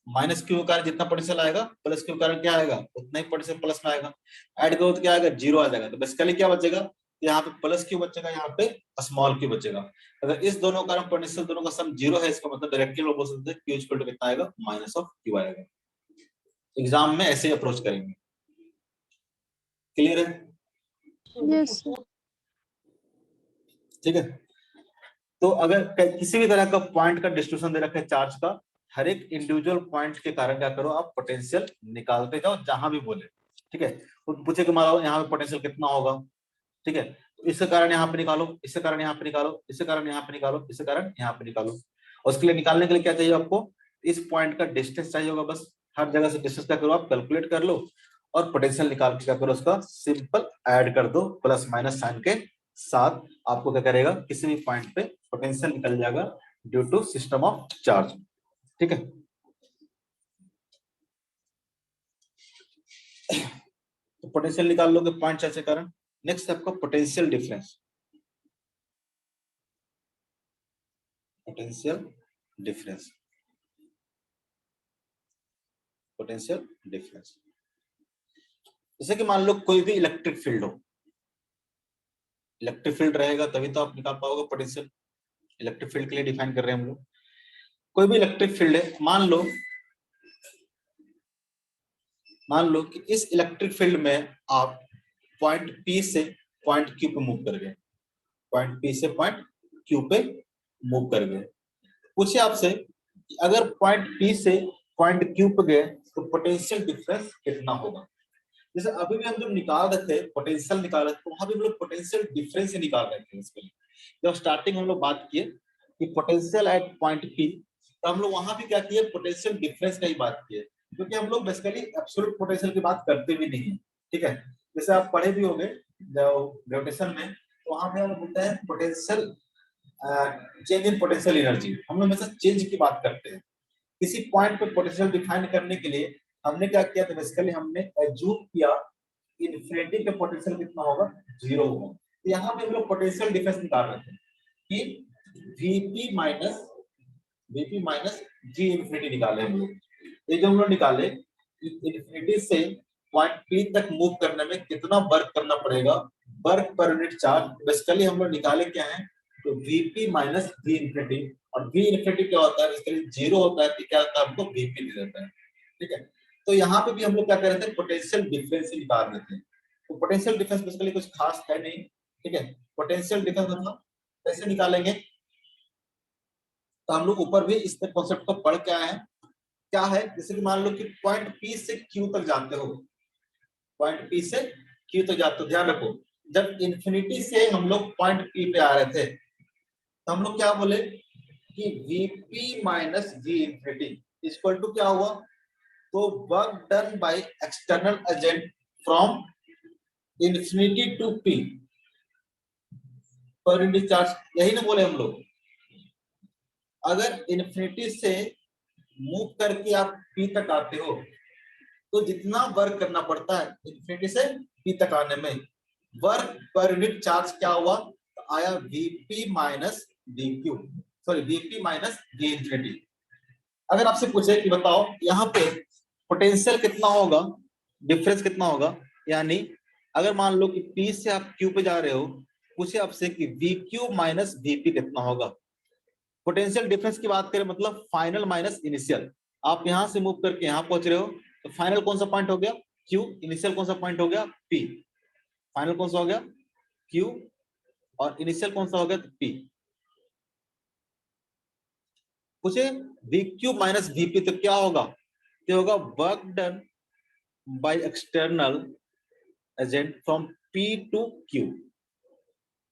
माइनस क्यू के कारण जितना पोटेंशियल आएगा, प्लस क्यू के कारण क्या आएगा, उतना ही पोटेंशियल प्लस में आएगा, ऐड करो तो क्या आएगा, जीरो आ जाएगा। तो बेसिकली क्या बचेगा, यहाँ पे प्लस क्यू बचेगा, यहाँ पे स्मॉल क्यू बचेगा। अगर इस दोनों कारण पोटेंशियल दोनों का सम जीरो है, इसका मतलब डायरेक्टली लोग बोल सकते हैं क्यू इक्वल टू कितना आएगा, माइनस ऑफ क्यू आएगा। एग्जाम में ऐसे ही अप्रोच करेंगे, क्लियर है? Yes sir. ठीक है, तो अगर किसी भी तरह का पॉइंट का डिस्ट्रीब्यूशन दे रखा है चार्ज का, हर एक इंडिविजुअल पॉइंट के कारण क्या करो, आप पोटेंशियल निकालते जाओ जहां भी बोले, ठीक है। तो पूछे कि मान लो यहाँ पे पोटेंशियल कितना होगा, ठीक है, तो इसके कारण यहाँ पे निकालो, इसके कारण यहाँ पे निकालो, इसके कारण यहाँ पे निकालो, इसके कारण यहाँ पे निकालो। और उसके लिए निकालने के लिए क्या चाहिए आपको, इस पॉइंट का डिस्टेंस चाहिए होगा, बस हर जगह से डिस्टेंस क्या करो, आप कैलकुलेट कर लो और पोटेंशियल निकाल के क्या करो, उसका सिंपल ऐड कर दो प्लस माइनस साइन के साथ। आपको क्या करेगा, किसी भी पॉइंट पे पोटेंशियल निकल जाएगा due to system of charge, ठीक है। तो पोटेंशियल निकाल लोगे पॉइंट चार्ज के कारण। नेक्स्ट आपका potential difference, potential difference, potential difference. जैसे कि मान लो कोई भी इलेक्ट्रिक फील्ड हो, इलेक्ट्रिक फील्ड रहेगा तभी तो आप निकाल पाओगे पोटेंशियल। इलेक्ट्रिक फील्ड के लिए डिफाइन कर रहे हैं हम लोग, कोई भी इलेक्ट्रिक फील्ड है, मान लो मान लो कि इस इलेक्ट्रिक फील्ड में आप पॉइंट P से पॉइंट Q पे मूव कर गए, पॉइंट P से पॉइंट Q पे मूव कर गए। पूछे आपसे कि अगर पॉइंट P से पॉइंट Q पे गए तो पोटेंशियल डिफरेंस कितना होगा। जैसे अभी भी हम जब निकाल रहे थे पोटेंशियल निकाल रहे थे तो वहां भी हम लोग पोटेंशियल डिफरेंस ही निकाल रहे थे। इसके लिए जब स्टार्टिंग हम लोग बात किए कि पोटेंशियल एट पॉइंट P, तो हम लोग वहां भी क्या किए, पोटेंशियल डिफरेंस का ही बात किए, क्योंकि हम लोग बेसिकली एब्सोल्यूट पोटेंशियल की बात करते भी नहीं है। ठीक है, जैसे आप पढ़े भी होंगे ग्रेविटेशन में, तो वहां पे हम बोलते हैं potential change in potential energy, हम लोग हमेशा चेंज की बात करते हैं। किसी पॉइंट पे पोटेंशियल डिफाइन करने के लिए हमने क्या किया, तो बेसिकली हमने एज्यूम किया इन्फिनिटी पे पोटेंशियल कितना होगा, 0 होगा। तो यहाँ पे हम लोग पोटेंशियल डिफरेंस निकाल रहे थे कि वीपी माइनस जी इन्फिनिटी निकाले हम लोग। ये जो हम लोग निकाले इन्फिनिटी से पॉइंट पी तक मूव करने में कितना वर्क करना पड़ेगा, वर्क पर यूनिट चार्ज, बेसिकली हम लोग निकाले क्या है, तो वीपी माइनस वी इन्फिनिटी। और वी इन्फिनिटी क्या होता है, बेसिकली 0 होता है, तो क्या होता है, हमको वीपी दे देता है। ठीक है, तो यहाँ पे भी हम लोग क्या कर रहे थे, पोटेंशियल डिफरेंस निकाल रहे थे। तो पोटेंशियल डिफरेंस बेसिकली कुछ खास है नहीं। ठीक है, पोटेंशियल डिफरेंस मतलब कैसे निकालेंगे, तो हम लोग ऊपर भी इस कॉन्सेप्ट को पढ़ के आए हैं। क्या है, जैसे कि मान लो कि पॉइंट पी से क्यू तक जाते हो, पॉइंट पी से क्यू तक जाते हो, ध्यान रखो जब इन्फिनिटी से हम लोग पॉइंट पी पे आ रहे थे तो हम लोग क्या बोले कि VP minus G infinity equal to क्या हुआ, तो work done by external agent from infinity to P per unit charge, यही ना बोले हम लोग। अगर इन्फिनिटी से मूव करके आप पी तक आते हो तो जितना वर्क करना पड़ता है इन्फिनिटी से पी तक आने में, वर्क पर यूनिट चार्ज क्या हुआ, तो आया VP minus D Q, sorry VP minus we infinity. अगर आपसे पूछे कि बताओ यहाँ पे पोटेंशियल कितना होगा, डिफरेंस कितना होगा, यानी अगर मान लो कि पी से आप क्यू पे जा रहे हो, पूछे आपसे कि वी क्यू माइनस वीपी कितना होगा। पोटेंशियल डिफरेंस की बात करें मतलब फाइनल माइनस इनिशियल, आप यहां से मूव करके यहां पहुंच रहे हो तो फाइनल कौन सा पॉइंट हो गया, क्यू, इनिशियल कौन सा पॉइंट हो गया, पी। फाइनल कौन सा हो गया, क्यू, और इनिशियल कौन सा हो गया, पी। पूछे वी क्यू माइनस वीपी तो क्या होगा, तो होगा work done by external agent from P to Q.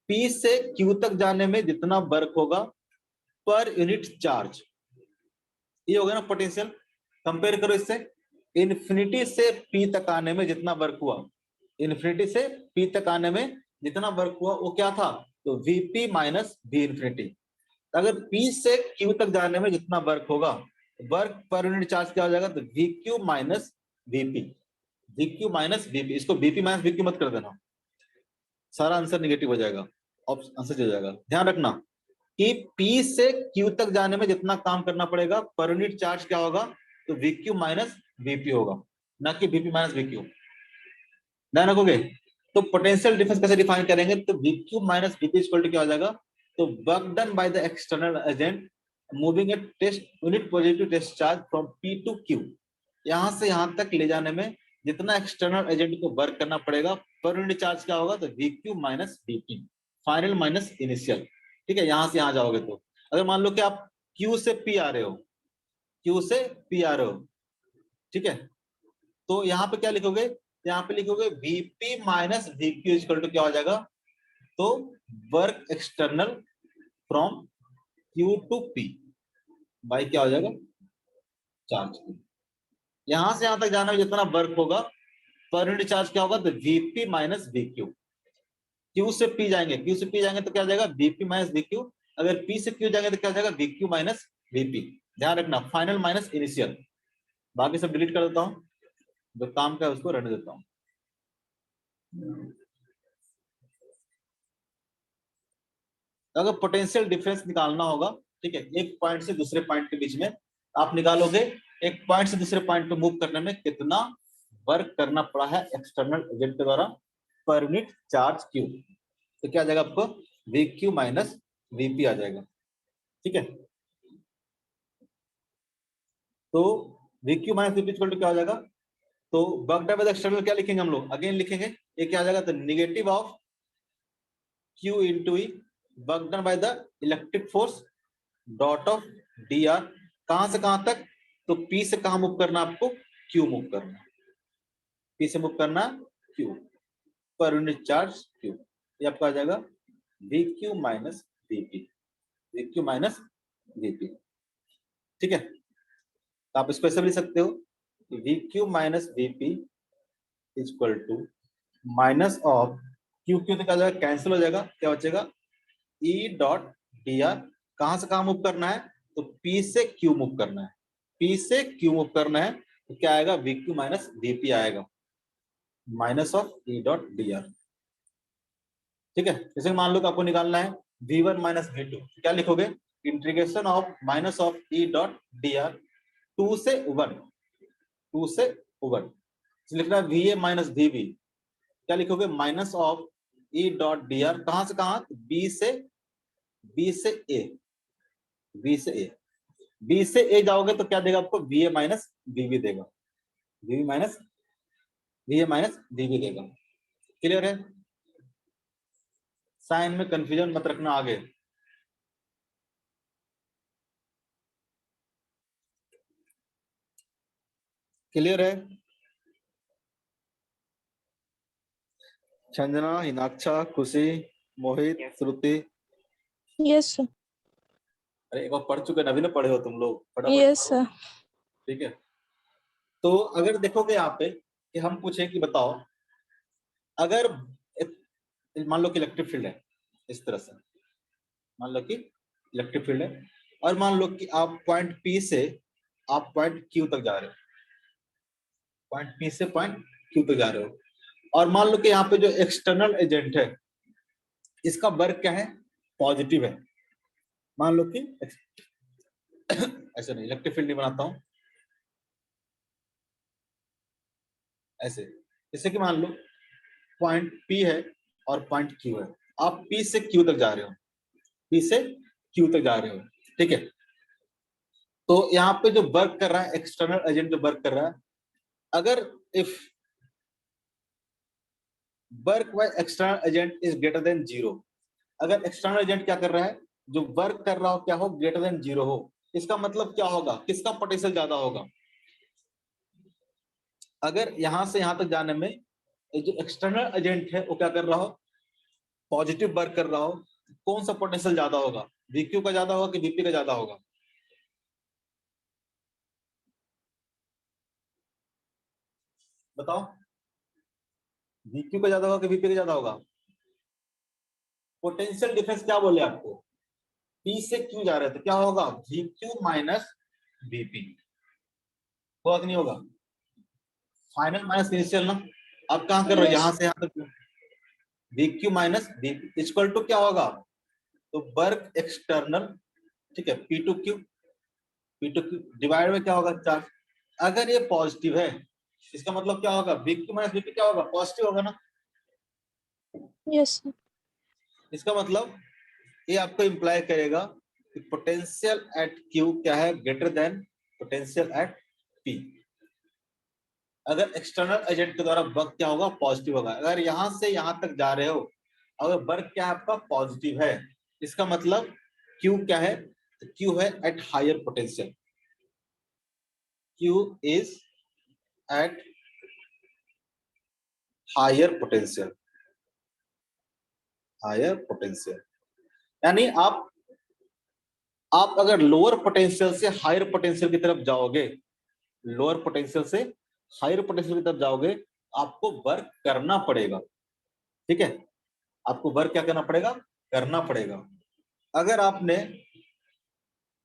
P से क्यू तक जाने में जितना वर्क होगा पर यूनिट चार्ज, ये हो गया ना पोटेंशियल। कंपेयर करो इससे, इन्फिनिटी से पी तक आने में जितना वर्क हुआ, इन्फिनिटी से पी तक आने में जितना वर्क हुआ वो क्या था, तो वीपी माइनस वी इन्फिनिटी। अगर पी से क्यू तक जाने में जितना वर्क होगा, वर्क पर यूनिट चार्ज क्या हो जाएगा, तो V Q minus VP, we Q minus VP. इसको वीपी माइनस वी क्यू मत कर देना, सारा आंसर निगेटिव हो जाएगा, आंसर हो जाएगा। ध्यान रखना कि P से Q तक जाने में जितना काम करना पड़ेगा पर यूनिट चार्ज क्या होगा, तो VQ माइनस VP होगा, ना कि VP माइनस VQ। ध्यान रखोगे। तो पोटेंशियल डिफरेंस कैसे डिफाइन करेंगे, तो VQ minus VP equal to क्या हो जाएगा, तो work done by the external agent moving a test unit positive test charge from P to Q, यहां से यहां तक ले जाने में जितना एक्सटर्नल एजेंट को वर्क करना पड़ेगा पर यूनिट चार्ज क्या होगा, तो VQ minus VP, final minus initial. ठीक है, यहां से यहां जाओगे तो अगर मान लो कि आप Q से P आ रहे हो, Q से P आ रहे हो, ठीक है, तो यहाँ पे क्या लिखोगे, यहाँ पे लिखोगे Vp minus VQ equal to क्या हो जाएगा, तो work external from Q to P by क्या हो जाएगा, चार्ज। यहां से यहां तक जाना में जितना वर्क होगा पर यूनिट चार्ज क्या होगा, तो Vp माइनस VQ। Q से P जाएंगे, Q से P जाएंगे तो क्या हो जाएगा, Vp माइनस VQ। अगर P से Q जाएंगे तो क्या हो जाएगा, VQ माइनस VP। ध्यान रखना फाइनल माइनस इनिशियल। बाकी सब डिलीट कर देता हूँ, जो काम का है उसको रहने देता हूँ। तो अगर पोटेंशियल डिफरेंस निकालना होगा, ठीक है, एक पॉइंट से दूसरे पॉइंट के बीच में आप निकालोगे, एक पॉइंट से दूसरे पॉइंट पे मूव करने में कितना वर्क करना पड़ा है एक्सटर्नल एजेंट के द्वारा पर यूनिट चार्ज क्यू, तो क्या आ जाएगा आपको, वी क्यू माइनस वीपी आ जाएगा। ठीक है, तो V Q minus VP equal to क्या हो जाएगा, तो work done by the external क्या लिखेंगे हम लोग, अगेन लिखेंगे, ये क्या आ जाएगा, तो negative of Q into E work done by the electric force dot of D are, कहां से कहां तक, तो P से कहां मूव करना आपको, Q मूव करना, P से मूव करना Q, per unit charge Q, ये आपका आ जाएगा VQ minus VP, VQ minus VP, ठीक है। तो आप इसको ऐसे भी लिख सकते हो, VQ minus VP equal to minus of Q, Q तो क्या हो जाएगा, कैंसिल हो जाएगा, क्या बचेगा, E डॉट डी आर, कहां से कहां मूव करना है, तो P से Q मूव करना है, P से Q मूव करना है, तो क्या आएगा, VQ माइनस VP आएगा, minus of E dot D are, ठीक है। जैसे मान लो कि आपको निकालना है V1 माइनस V2, क्या लिखोगे, integration of minus of E dot D are 2 से 1, 2 से 1, लिखना है VA माइनस VB, क्या लिखोगे, minus of E dot D are, कहां से कहां, B से A, B से A, B से A जाओगे तो क्या देगा आपको, VA माइनस VB देगा, VB minus VA minus VB देगा, क्लियर है। साइन में कंफ्यूजन मत रखना आगे, क्लियर है। संजना, हिनाक्षा, खुशी, मोहित, श्रुति, यस सर। अरे एक बार पढ़ चुके, नवी ना पढ़े हो तुम लोग, फटाफट यस पढ़ो, सर। ठीक है। तो अगर देखोगे यहाँ पे कि हम पूछे कि बताओ, अगर मान लो कि इलेक्ट्रिक फील्ड है इस तरह से, मान लो कि इलेक्ट्रिक फील्ड है, और मान लो कि आप पॉइंट P से आप पॉइंट Q तक जा रहे हो, पॉइंट P से पॉइंट Q तक जा रहे हो, और मान लो कि यहाँ पे जो एक्सटर्नल एजेंट है इसका वर्क क्या है, पॉजिटिव है, मान लो कि ऐसे नहीं, इलेक्ट्रिक फील्ड नहीं बनाता हूं, ऐसे, जैसे कि मान लो पॉइंट P है और पॉइंट Q है, आप P से Q तक जा रहे हो, P से Q तक जा रहे हो, ठीक है। तो यहाँ पे जो वर्क कर रहा है, एक्सटर्नल एजेंट जो वर्क कर रहा है, अगर if work by external agent is greater than 0, अगर एक्सटर्नल एजेंट क्या कर रहा है, जो वर्क कर रहा हो क्या हो, ग्रेटर देन 0 हो, इसका मतलब क्या होगा, किसका पोटेंशियल ज्यादा होगा, अगर यहां से यहां तक जाने में जो एक्सटर्नल एजेंट है वो क्या कर रहा हो, पॉजिटिव वर्क कर रहा हो, कौन सा पोटेंशियल ज्यादा होगा, VQ का ज्यादा होगा कि VP का ज्यादा होगा, बताओ, VQ का ज्यादा होगा कि VP का ज्यादा होगा। पोटेंशियल डिफरेंस क्या बोले आपको, P से Q जा रहे थे, क्या होगा, VQ माइनस VP, होगा कि नहीं होगा, फाइनल माइनस इनिशियल ना, अब कहां कर रहे हो, यस। यहां से यहां तक, VQ minus VP equal to क्या होगा, तो वर्क एक्सटर्नल, ठीक है, P to Q, P to Q divide में क्या होगा, चार्ज, अगर ये पॉजिटिव है इसका मतलब क्या होगा, VQ माइनस VP क्या होगा, पॉजिटिव होगा ना, यस सर। इसका मतलब ये आपको इंप्लाई करेगा कि पोटेंशियल एट Q क्या है, greater than potential at P, अगर एक्सटर्नल एजेंट के द्वारा वर्क क्या होगा, पॉजिटिव होगा, अगर यहां से यहां तक जा रहे हो, अगर वर्क क्या है आपका, पॉजिटिव है, इसका मतलब Q क्या है, तो Q है at higher potential, Q is at higher potential, higher potential, यानी आप अगर लोअर पोटेंशियल से हायर पोटेंशियल की तरफ जाओगे, लोअर पोटेंशियल से हायर पोटेंशियल की तरफ जाओगे, आपको वर्क करना पड़ेगा, ठीक है, आपको वर्क क्या करना पड़ेगा, करना पड़ेगा। अगर आपने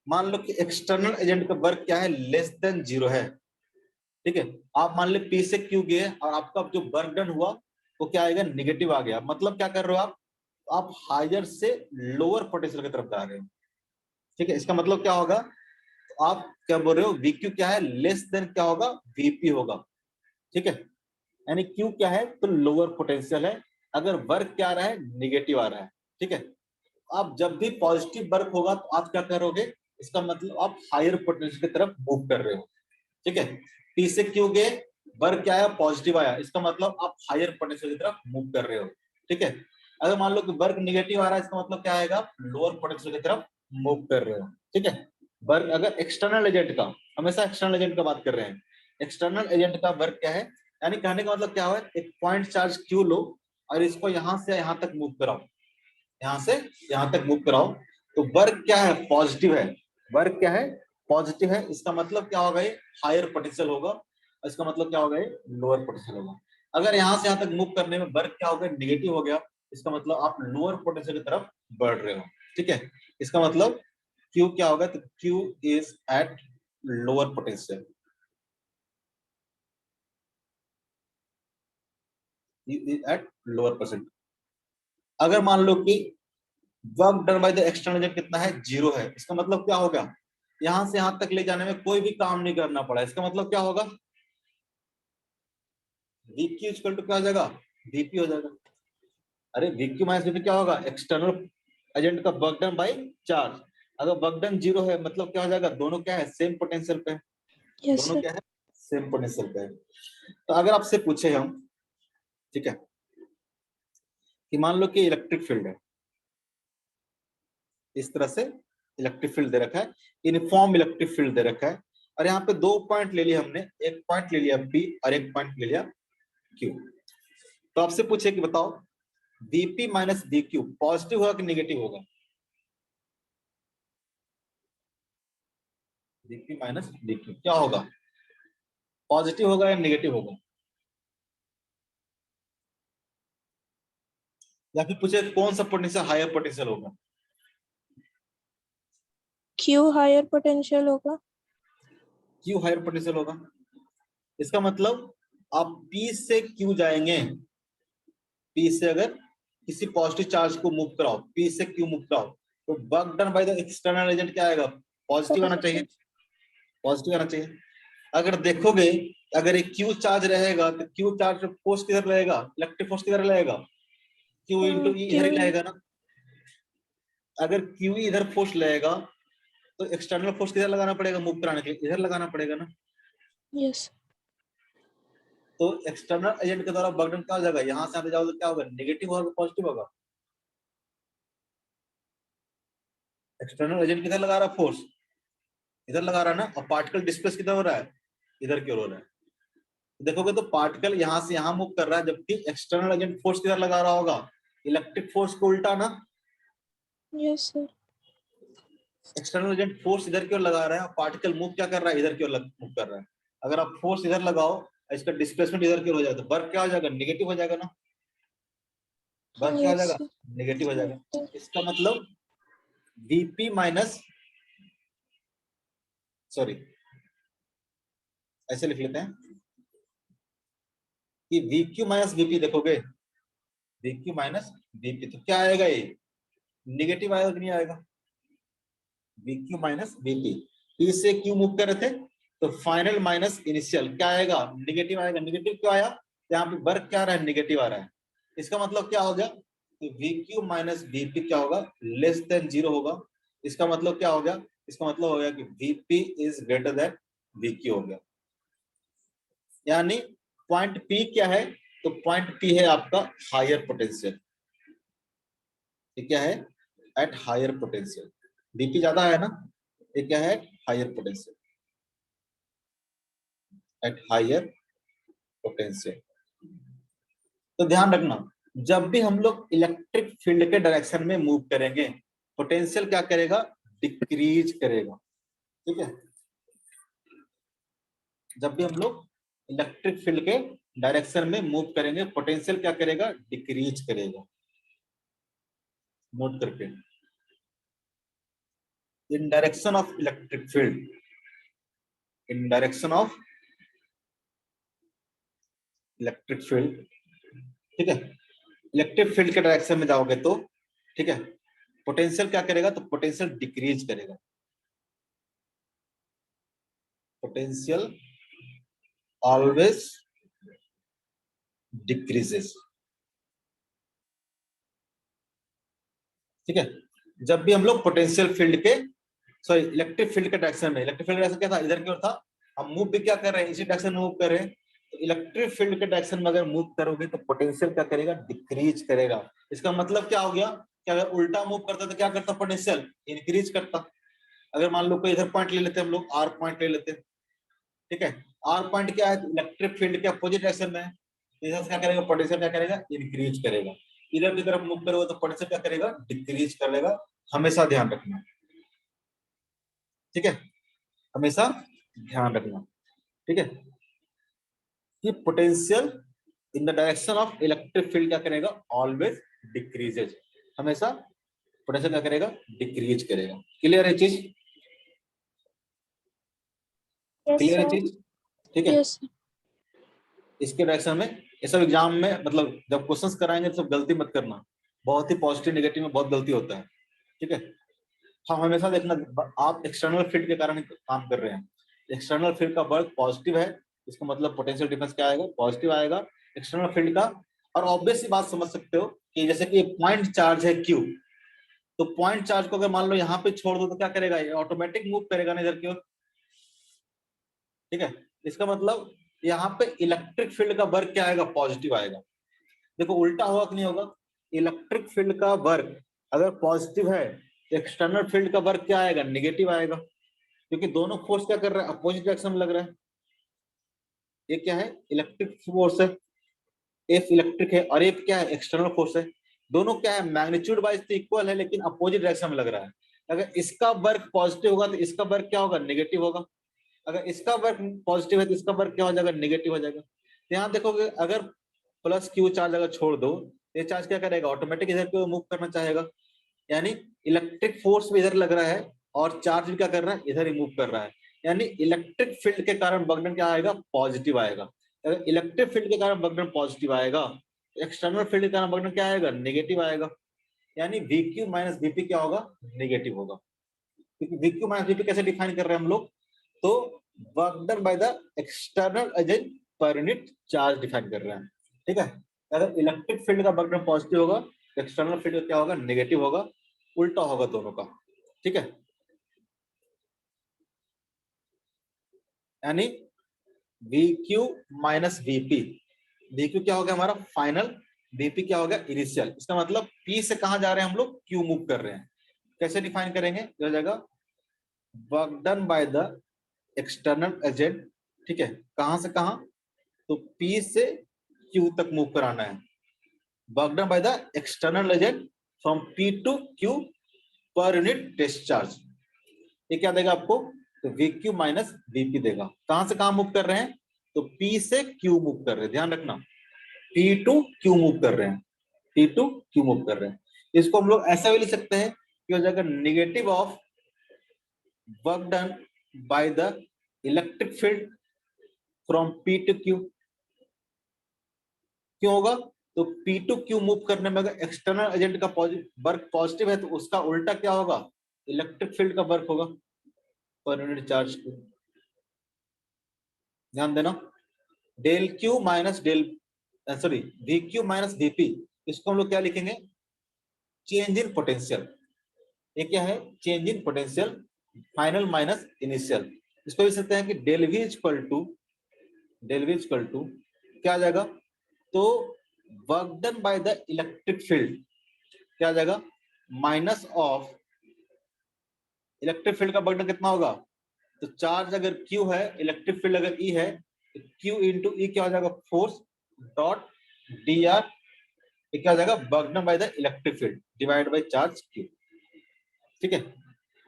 मान लो कि एक्सटर्नल एजेंट का वर्क क्या है, लेस देन 0 है, ठीक है, आप मान लो P से Q गए और आपका जो वर्क डन हुआ वो क्या आएगा, निगेटिव आ गया, मतलब क्या कर रहे हो आप हायर से लोअर पोटेंशियल की तरफ जा रहे हो, ठीक है, इसका मतलब क्या होगा, तो आप क्या बोल रहे हो, VQ क्या है, लेस देन क्या होगा, VP होगा, ठीक है, यानी Q क्या है, तो लोअर पोटेंशियल है, अगर वर्क क्या आ रहा है, निगेटिव आ रहा है, ठीक है, आप जब भी पॉजिटिव वर्क होगा तो आप क्या करोगे, इसका मतलब आप हायर पोटेंशियल की तरफ मूव कर रहे हो, ठीक है, P से Q गए वर्क क्या आया, पॉजिटिव आया, इसका मतलब आप हायर पोटेंशियल की तरफ मूव कर रहे हो। ठीक है, अगर मान लो कि वर्क निगेटिव आ रहा है, इसका मतलब क्या आएगा, आप लोअर पोटेंशियल की तरफ मूव कर रहे हो। ठीक है, वर्क अगर एक्सटर्नल एजेंट का, हमेशा एक्सटर्नल एजेंट का बात कर रहे हैं, एक्सटर्नल एजेंट का वर्क क्या है, यानी कहने का मतलब क्या है, एक पॉइंट चार्ज क्यू लो और इसको यहां से यहां तक मूव कराओ, यहां से यहां तक मूव कराओ, तो वर्क क्या है, पॉजिटिव है, वर्क क्या है, पॉजिटिव है, इसका मतलब क्या होगा, ये हायर पोटेंशियल होगा, इसका मतलब क्या होगा, ये लोअर पोटेंशियल होगा। अगर यहां से यहां तक मूव करने में वर्क क्या हो गया, निगेटिव हो गया, इसका मतलब आप लोअर पोटेंशियल की तरफ बढ़ रहे हो। ठीक है, इसका मतलब क्यू क्या होगा, तो Q is at lower potential, at lower percent. अगर मान लो कि work done by the external agent कितना है, 0 है, इसका मतलब क्या होगा, यहां से यहां तक ले जाने में कोई भी काम नहीं करना पड़ा, इसका मतलब क्या होगा, वीक्यू इक्वल टू क्या हो जाएगा, वीपी हो जाएगा। अरे वीक्यू माइनस वीपी क्या होगा, एक्सटर्नल एजेंट का वर्क डन बाय चार्ज। अगर वर्क डन 0 है, मतलब क्या हो जाएगा, दोनों क्या है, सेम पोटेंशियल पे है, Yes, दोनों sir. क्या है, सेम पोटेंशियल पे है। तो अगर आपसे पूछे हम, ठीक है, कि मान लो कि इलेक्ट्रिक फील्ड है, इस तरह से इलेक्ट्रिक फील्ड दे रखा है, यूनिफॉर्म इलेक्ट्रिक फील्ड दे रखा है, और यहाँ पे 2 पॉइंट ले लिए हमने, एक पॉइंट ले लिया पी और एक पॉइंट ले लिया क्यू। तो आपसे पूछे कि बताओ, VP minus we Q positive होगा कि निगेटिव होगा, वीपी माइनस वी क्यू क्या होगा, पॉजिटिव होगा या निगेटिव होगा, या फिर पूछे कौन सा पोटेंशियल हायर पोटेंशियल होगा, Q higher potential होगा. क्यू हायर पोटेंशियल होगा। इसका मतलब आप पी से क्यू जाएंगे, पी से अगर किसी पॉजिटिव चार्ज को मूव कराओ, पी से क्यू मूव कराओ, तो work done by the external agent क्या आएगा, पॉजिटिव आना चाहिए, Positive. पॉजिटिव आना चाहिए। अगर देखोगे, अगर एक क्यू चार्ज रहेगा तो क्यू चार्ज फोर्स किधर रहेगा, इलेक्ट्रिक फोर्स किधर रहेगा, क्यू इंटू ई इधर ही Q. रहेगा ना। अगर क्यू इधर फोर्स लगेगा तो एक्सटर्नल फोर्स किधर लगाना पड़ेगा, मूव कराने के लिए इधर लगाना पड़ेगा ना। Yes. तो एक्सटर्नल एजेंट के द्वारा वर्क डन क्या हो जाएगा, यहाँ से आते जाओ तो क्या होगा, नेगेटिव होगा पॉजिटिव होगा, एक्सटर्नल एजेंट किधर लगा रहा है फोर्स, इधर लगा रहा है ना, और पार्टिकल डिस्प्लेस किधर हो रहा है, इधर की ओर हो रहा है। देखोगे तो पार्टिकल यहाँ से यहाँ मूव कर रहा है, जबकि एक्सटर्नल एजेंट फोर्स किधर लगा रहा होगा, इलेक्ट्रिक फोर्स को उल्टा ना, Yes, sir. External agent force इधर की ओर लगा रहा है और पार्टिकल मूव क्या कर रहा है, इधर की ओर मूव कर रहा है। अगर आप फोर्स इधर लगाओ, इसका डिस्प्लेसमेंट इधर की ओर हो जाएगा, तो वर्क क्या हो जाएगा, निगेटिव हो जाएगा ना, वर्क क्या हो Yes, जाएगा, sir. निगेटिव हो जाएगा। इसका मतलब वीपी माइनस, सॉरी ऐसे लिख लेते हैं कि वीक्यू माइनस वीपी, देखोगे वीक्यू माइनस वीपी तो क्या आएगा, ये निगेटिव आएगा कि नहीं आएगा, वीक्यू माइनस वीपी, पी से क्यू मूव कर रहे थे, तो फाइनल माइनस इनिशियल क्या आएगा, निगेटिव आएगा। निगेटिव क्यों आया, यहाँ पे वर्क क्या आ रहा है, निगेटिव आ रहा है। इसका मतलब क्या हो गया, कि वीक्यू माइनस वीपी क्या होगा, लेस देन 0 होगा। इसका मतलब क्या हो गया, इसका मतलब हो गया कि VP is greater than VQ हो गया। यानी पॉइंट पी क्या है, तो पॉइंट पी है आपका हायर पोटेंशियल, क्या है, एट हायर पोटेंशियल, बीपी ज्यादा है ना, ये क्या है, higher potential, at higher potential. तो ध्यान रखना, जब भी हम लोग इलेक्ट्रिक फील्ड के डायरेक्शन में मूव करेंगे, पोटेंशियल क्या करेगा, डिक्रीज करेगा। ठीक है, जब भी हम लोग इलेक्ट्रिक फील्ड के डायरेक्शन में मूव करेंगे, पोटेंशियल क्या करेगा, डिक्रीज करेगा। नोट करके, इन direction of electric field, in direction of electric field, ठीक है, इलेक्ट्रिक फील्ड के डायरेक्शन में जाओगे तो, ठीक है, पोटेंशियल क्या करेगा, तो पोटेंशियल डिक्रीज करेगा, पोटेंशियल ऑलवेज डिक्रीजेस। ठीक है, जब भी हम लोग पोटेंशियल फील्ड के, सॉरी इलेक्ट्रिक फील्ड के डायरेक्शन में, इलेक्ट्रिक फील्ड डायरेक्शन क्या था, इधर की ओर था, हम मूव भी क्या कर रहे हैं, इसी डायरेक्शन में मूव कर रहे हैं, तो इलेक्ट्रिक फील्ड के डायरेक्शन में अगर मूव करोगे तो पोटेंशियल क्या करेगा, डिक्रीज करेगा। इसका मतलब क्या हो गया कि अगर उल्टा मूव करता तो क्या करता, पोटेंशियल इंक्रीज करता। अगर मान लो कोई इधर पॉइंट ले लेते हैं हम लोग, आर पॉइंट ले लेते हैं, ठीक है। आर पॉइंट क्या है, इलेक्ट्रिक फील्ड के अपोजिट डायरेक्शन में है, तो इधर क्या करेगा, पोटेंशियल क्या करेगा, इंक्रीज करेगा। इधर की तरफ मूव करोगे तो पोटेंशियल क्या करेगा, डिक्रीज करेगा। हमेशा ध्यान रखना, ठीक है, हमेशा ध्यान रखना, ठीक है, कि potential in the direction of electric field क्या करेगा, ऑलवेज डिक्रीजेज। हमेशा पोटेंशियल क्या करेगा, डिक्रीज करेगा। क्लियर है चीज, Yes, क्लियर है sir. चीज, ठीक है। Yes, sir. इसके डायरेक्शन में ये सब एग्जाम में, मतलब जब क्वेश्चंस कराएंगे तो सब गलती मत करना, बहुत ही पॉजिटिव नेगेटिव में बहुत गलती होता है, ठीक है। हम हमेशा देखना, आप एक्सटर्नल फील्ड के कारण काम कर रहे हैं, एक्सटर्नल फील्ड का वर्क पॉजिटिव है, इसका मतलब पोटेंशियल डिफरेंस क्या आएगा, पॉजिटिव आएगा एक्सटर्नल फील्ड का। और ऑब्वियस सी बात समझ सकते हो कि जैसे कि पॉइंट चार्ज है क्यू, तो पॉइंट चार्ज को अगर मान लो यहाँ पे छोड़ दो तो क्या करेगा, ये ऑटोमेटिक मूव करेगा ना इधर की ओर, ठीक है। इसका मतलब यहाँ पे इलेक्ट्रिक फील्ड का वर्क क्या आएगा, पॉजिटिव आएगा। देखो उल्टा होगा कि नहीं होगा, इलेक्ट्रिक फील्ड का वर्क अगर पॉजिटिव है तो एक्सटर्नल फील्ड का वर्क क्या आएगा, निगेटिव आएगा, क्योंकि दोनों फोर्स क्या कर रहा है, अपोजिट डायरेक्शन में लग रहा है। ये क्या है, इलेक्ट्रिक फोर्स है, एफ इलेक्ट्रिक है, और एक क्या है, एक्सटर्नल फोर्स है। दोनों क्या है, मैग्नीट्यूड वाइज तो इक्वल है लेकिन अपोजिट डायरेक्शन में लग रहा है। अगर इसका वर्क पॉजिटिव होगा तो इसका वर्क क्या होगा, नेगेटिव होगा। अगर इसका वर्क पॉजिटिव है तो इसका वर्क क्या हो जाएगा, नेगेटिव हो जाएगा। तो यहाँ देखोगे अगर प्लस क्यू चार्ज अगर छोड़ दो, ये चार्ज क्या करेगा, ऑटोमेटिक इधर को मूव करना चाहेगा। यानी इलेक्ट्रिक फोर्स भी इधर लग रहा है और चार्ज भी क्या कर रहा है, इधर ही मूव कर रहा है। यानी इलेक्ट्रिक फील्ड के कारण वर्कडन क्या आएगा, पॉजिटिव आएगा। अगर इलेक्ट्रिक फील्ड के कारण वर्कडन पॉजिटिव आएगा, एक्सटर्नल फील्ड के कारण वर्कडन क्या आएगा, नेगेटिव आएगा। यानी VQ माइनस VP क्या होगा, नेगेटिव होगा। क्योंकि VQ माइनस VP कैसे डिफाइन कर रहे हैं हम लोग, तो work done by the external agent per unit charge define कर रहे हैं, ठीक है। अगर इलेक्ट्रिक फील्ड का वर्क डन पॉजिटिव होगा तो एक्सटर्नल फील्ड क्या होगा, नेगेटिव होगा, उल्टा होगा दोनों का, ठीक है। यानी VQ माइनस VP, VQ क्या हो गया हमारा फाइनल, VP क्या हो गया इनिशियल। इसका मतलब P से कहां जा रहे हैं हम लोग, Q मूव कर रहे हैं। कैसे डिफाइन करेंगे, हो जाएगा work done by the external agent, ठीक है, कहां से कहां, तो P से Q तक मूव कराना है। Work done by the external agent from P to Q per unit test charge. ये क्या देगा आपको, तो VQ माइनस VP देगा। कहां से कहां मूव कर रहे हैं, तो P से Q मूव कर रहे हैं, ध्यान रखना, P टू Q मूव कर रहे हैं, P टू Q मूव कर रहे हैं। इसको हम लोग ऐसा भी लिख सकते हैं कि हो जाएगा negative of work done by the electric field from P to Q। क्यों होगा, तो P टू Q मूव करने में अगर एक्सटर्नल एजेंट का वर्क पॉजिटिव है तो उसका उल्टा क्या होगा, इलेक्ट्रिक फील्ड का वर्क होगा पर यूनिट चार्ज को। ध्यान देना, del Q minus del sorry VQ minus VP, इसको हम लोग क्या लिखेंगे, चेंज इन पोटेंशियल। ये क्या है, change in potential final minus initial. इसको लिख सकते हैं कि del V equal to, del V equal to क्या आ जाएगा, तो work done by the electric field क्या आ जाएगा, माइनस ऑफ इलेक्ट्रिक फील्ड का वर्क डन कितना होगा, तो चार्ज अगर Q है, इलेक्ट्रिक फील्ड अगर E है, तो Q इंटू E क्या हो जाएगा, फोर्स डॉट dr, क्या हो जाएगा, work done by the electric field divide by charge Q, ठीक है।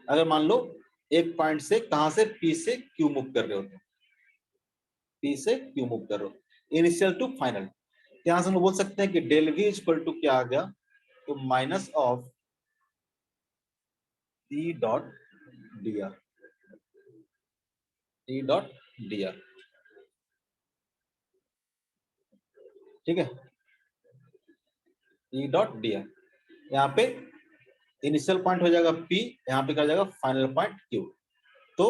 अगर मान लो एक पॉइंट से कहां से, P से Q मूव कर रहे हो, तो P से Q मूव कर रहे हो, इनिशियल टू फाइनल। यहां से हम बोल सकते हैं कि डेल V इक्वल टू क्या आ गया, तो minus of E dot dr, E dot dr, ठीक है, E डॉट dr। यहाँ पे इनिशियल पॉइंट हो जाएगा P, यहाँ पे क्या हो जाएगा फाइनल पॉइंट Q, तो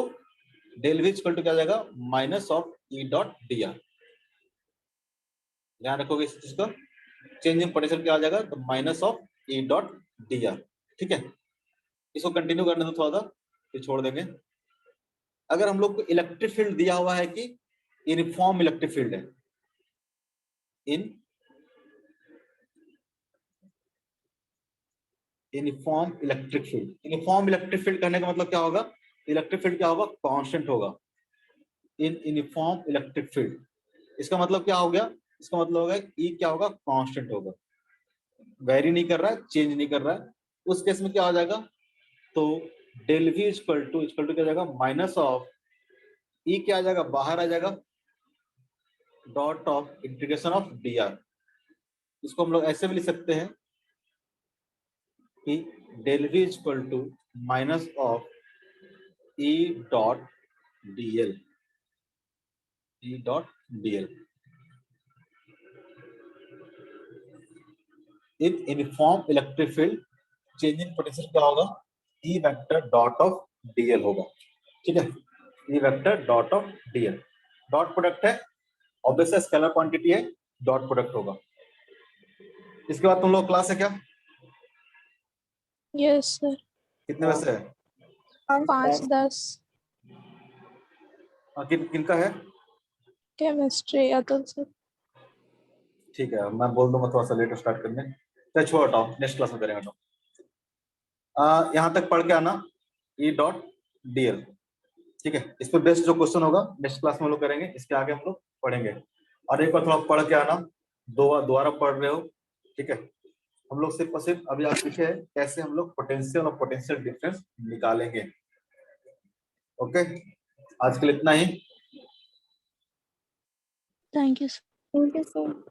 डेल V इक्वल टू क्या हो जाएगा, minus of E dot dr। ध्यान रखोगे इस चीज का, चेंज इन पोटेंशियल क्या आ जाएगा, तो minus of E dot dr, ठीक है। इसको कंटिन्यू करने दो थोड़ा सा, फिर छोड़ देंगे। अगर हम लोग को इलेक्ट्रिक फील्ड दिया हुआ है कि यूनिफॉर्म इलेक्ट्रिक फील्ड है, इन uniform electric field. Uniform electric field कहने का मतलब क्या होगा, इलेक्ट्रिक फील्ड क्या होगा, कांस्टेंट होगा इन यूनिफॉर्म इलेक्ट्रिक फील्ड। इसका मतलब क्या हो गया, इसका मतलब होगा ई क्या होगा, कांस्टेंट होगा, वेरी नहीं कर रहा है, चेंज नहीं कर रहा है। उस केस में क्या हो जाएगा, तो डेल वी इक्वल टू क्या हो जाएगा, माइनस ऑफ ई क्या आ जाएगा, बाहर आ जाएगा, dot of integration of D R. इसको हम लोग ऐसे भी लिख सकते हैं कि del V equal to minus of E dot D L, E dot D L. In uniform electric field change in potential क्या होगा, E vector dot of D L होगा। ठीक है, E vector dot of D L, dot product है, obviously scalar quantity है, dot product होगा। इसके बाद तुम लोग क्लास है क्या, यस सर। कितने बजे है, 5:10 किनका है, केमिस्ट्री अतुल सर। ठीक है मैं बोल दूंगा थोड़ा सा लेटर स्टार्ट करने, तो छोड़ हटाओ, नेक्स्ट क्लास में करेंगे। तो यहाँ तक पढ़ के आना ई डॉट डीएल, ठीक है। इस पर बेस्ट जो क्वेश्चन होगा नेक्स्ट क्लास में हम लोग करेंगे, इसके आगे हम लोग पढ़ेंगे। और एक बार थोड़ा पढ़ के आना, दोबारा पढ़ रहे हो, ठीक है। हम लोग सिर्फ और सिर्फ अभी आप सीखे हैं कैसे हम लोग पोटेंशियल और पोटेंशियल डिफरेंस निकालेंगे। ओके, आज के लिए इतना ही। Thank you sir.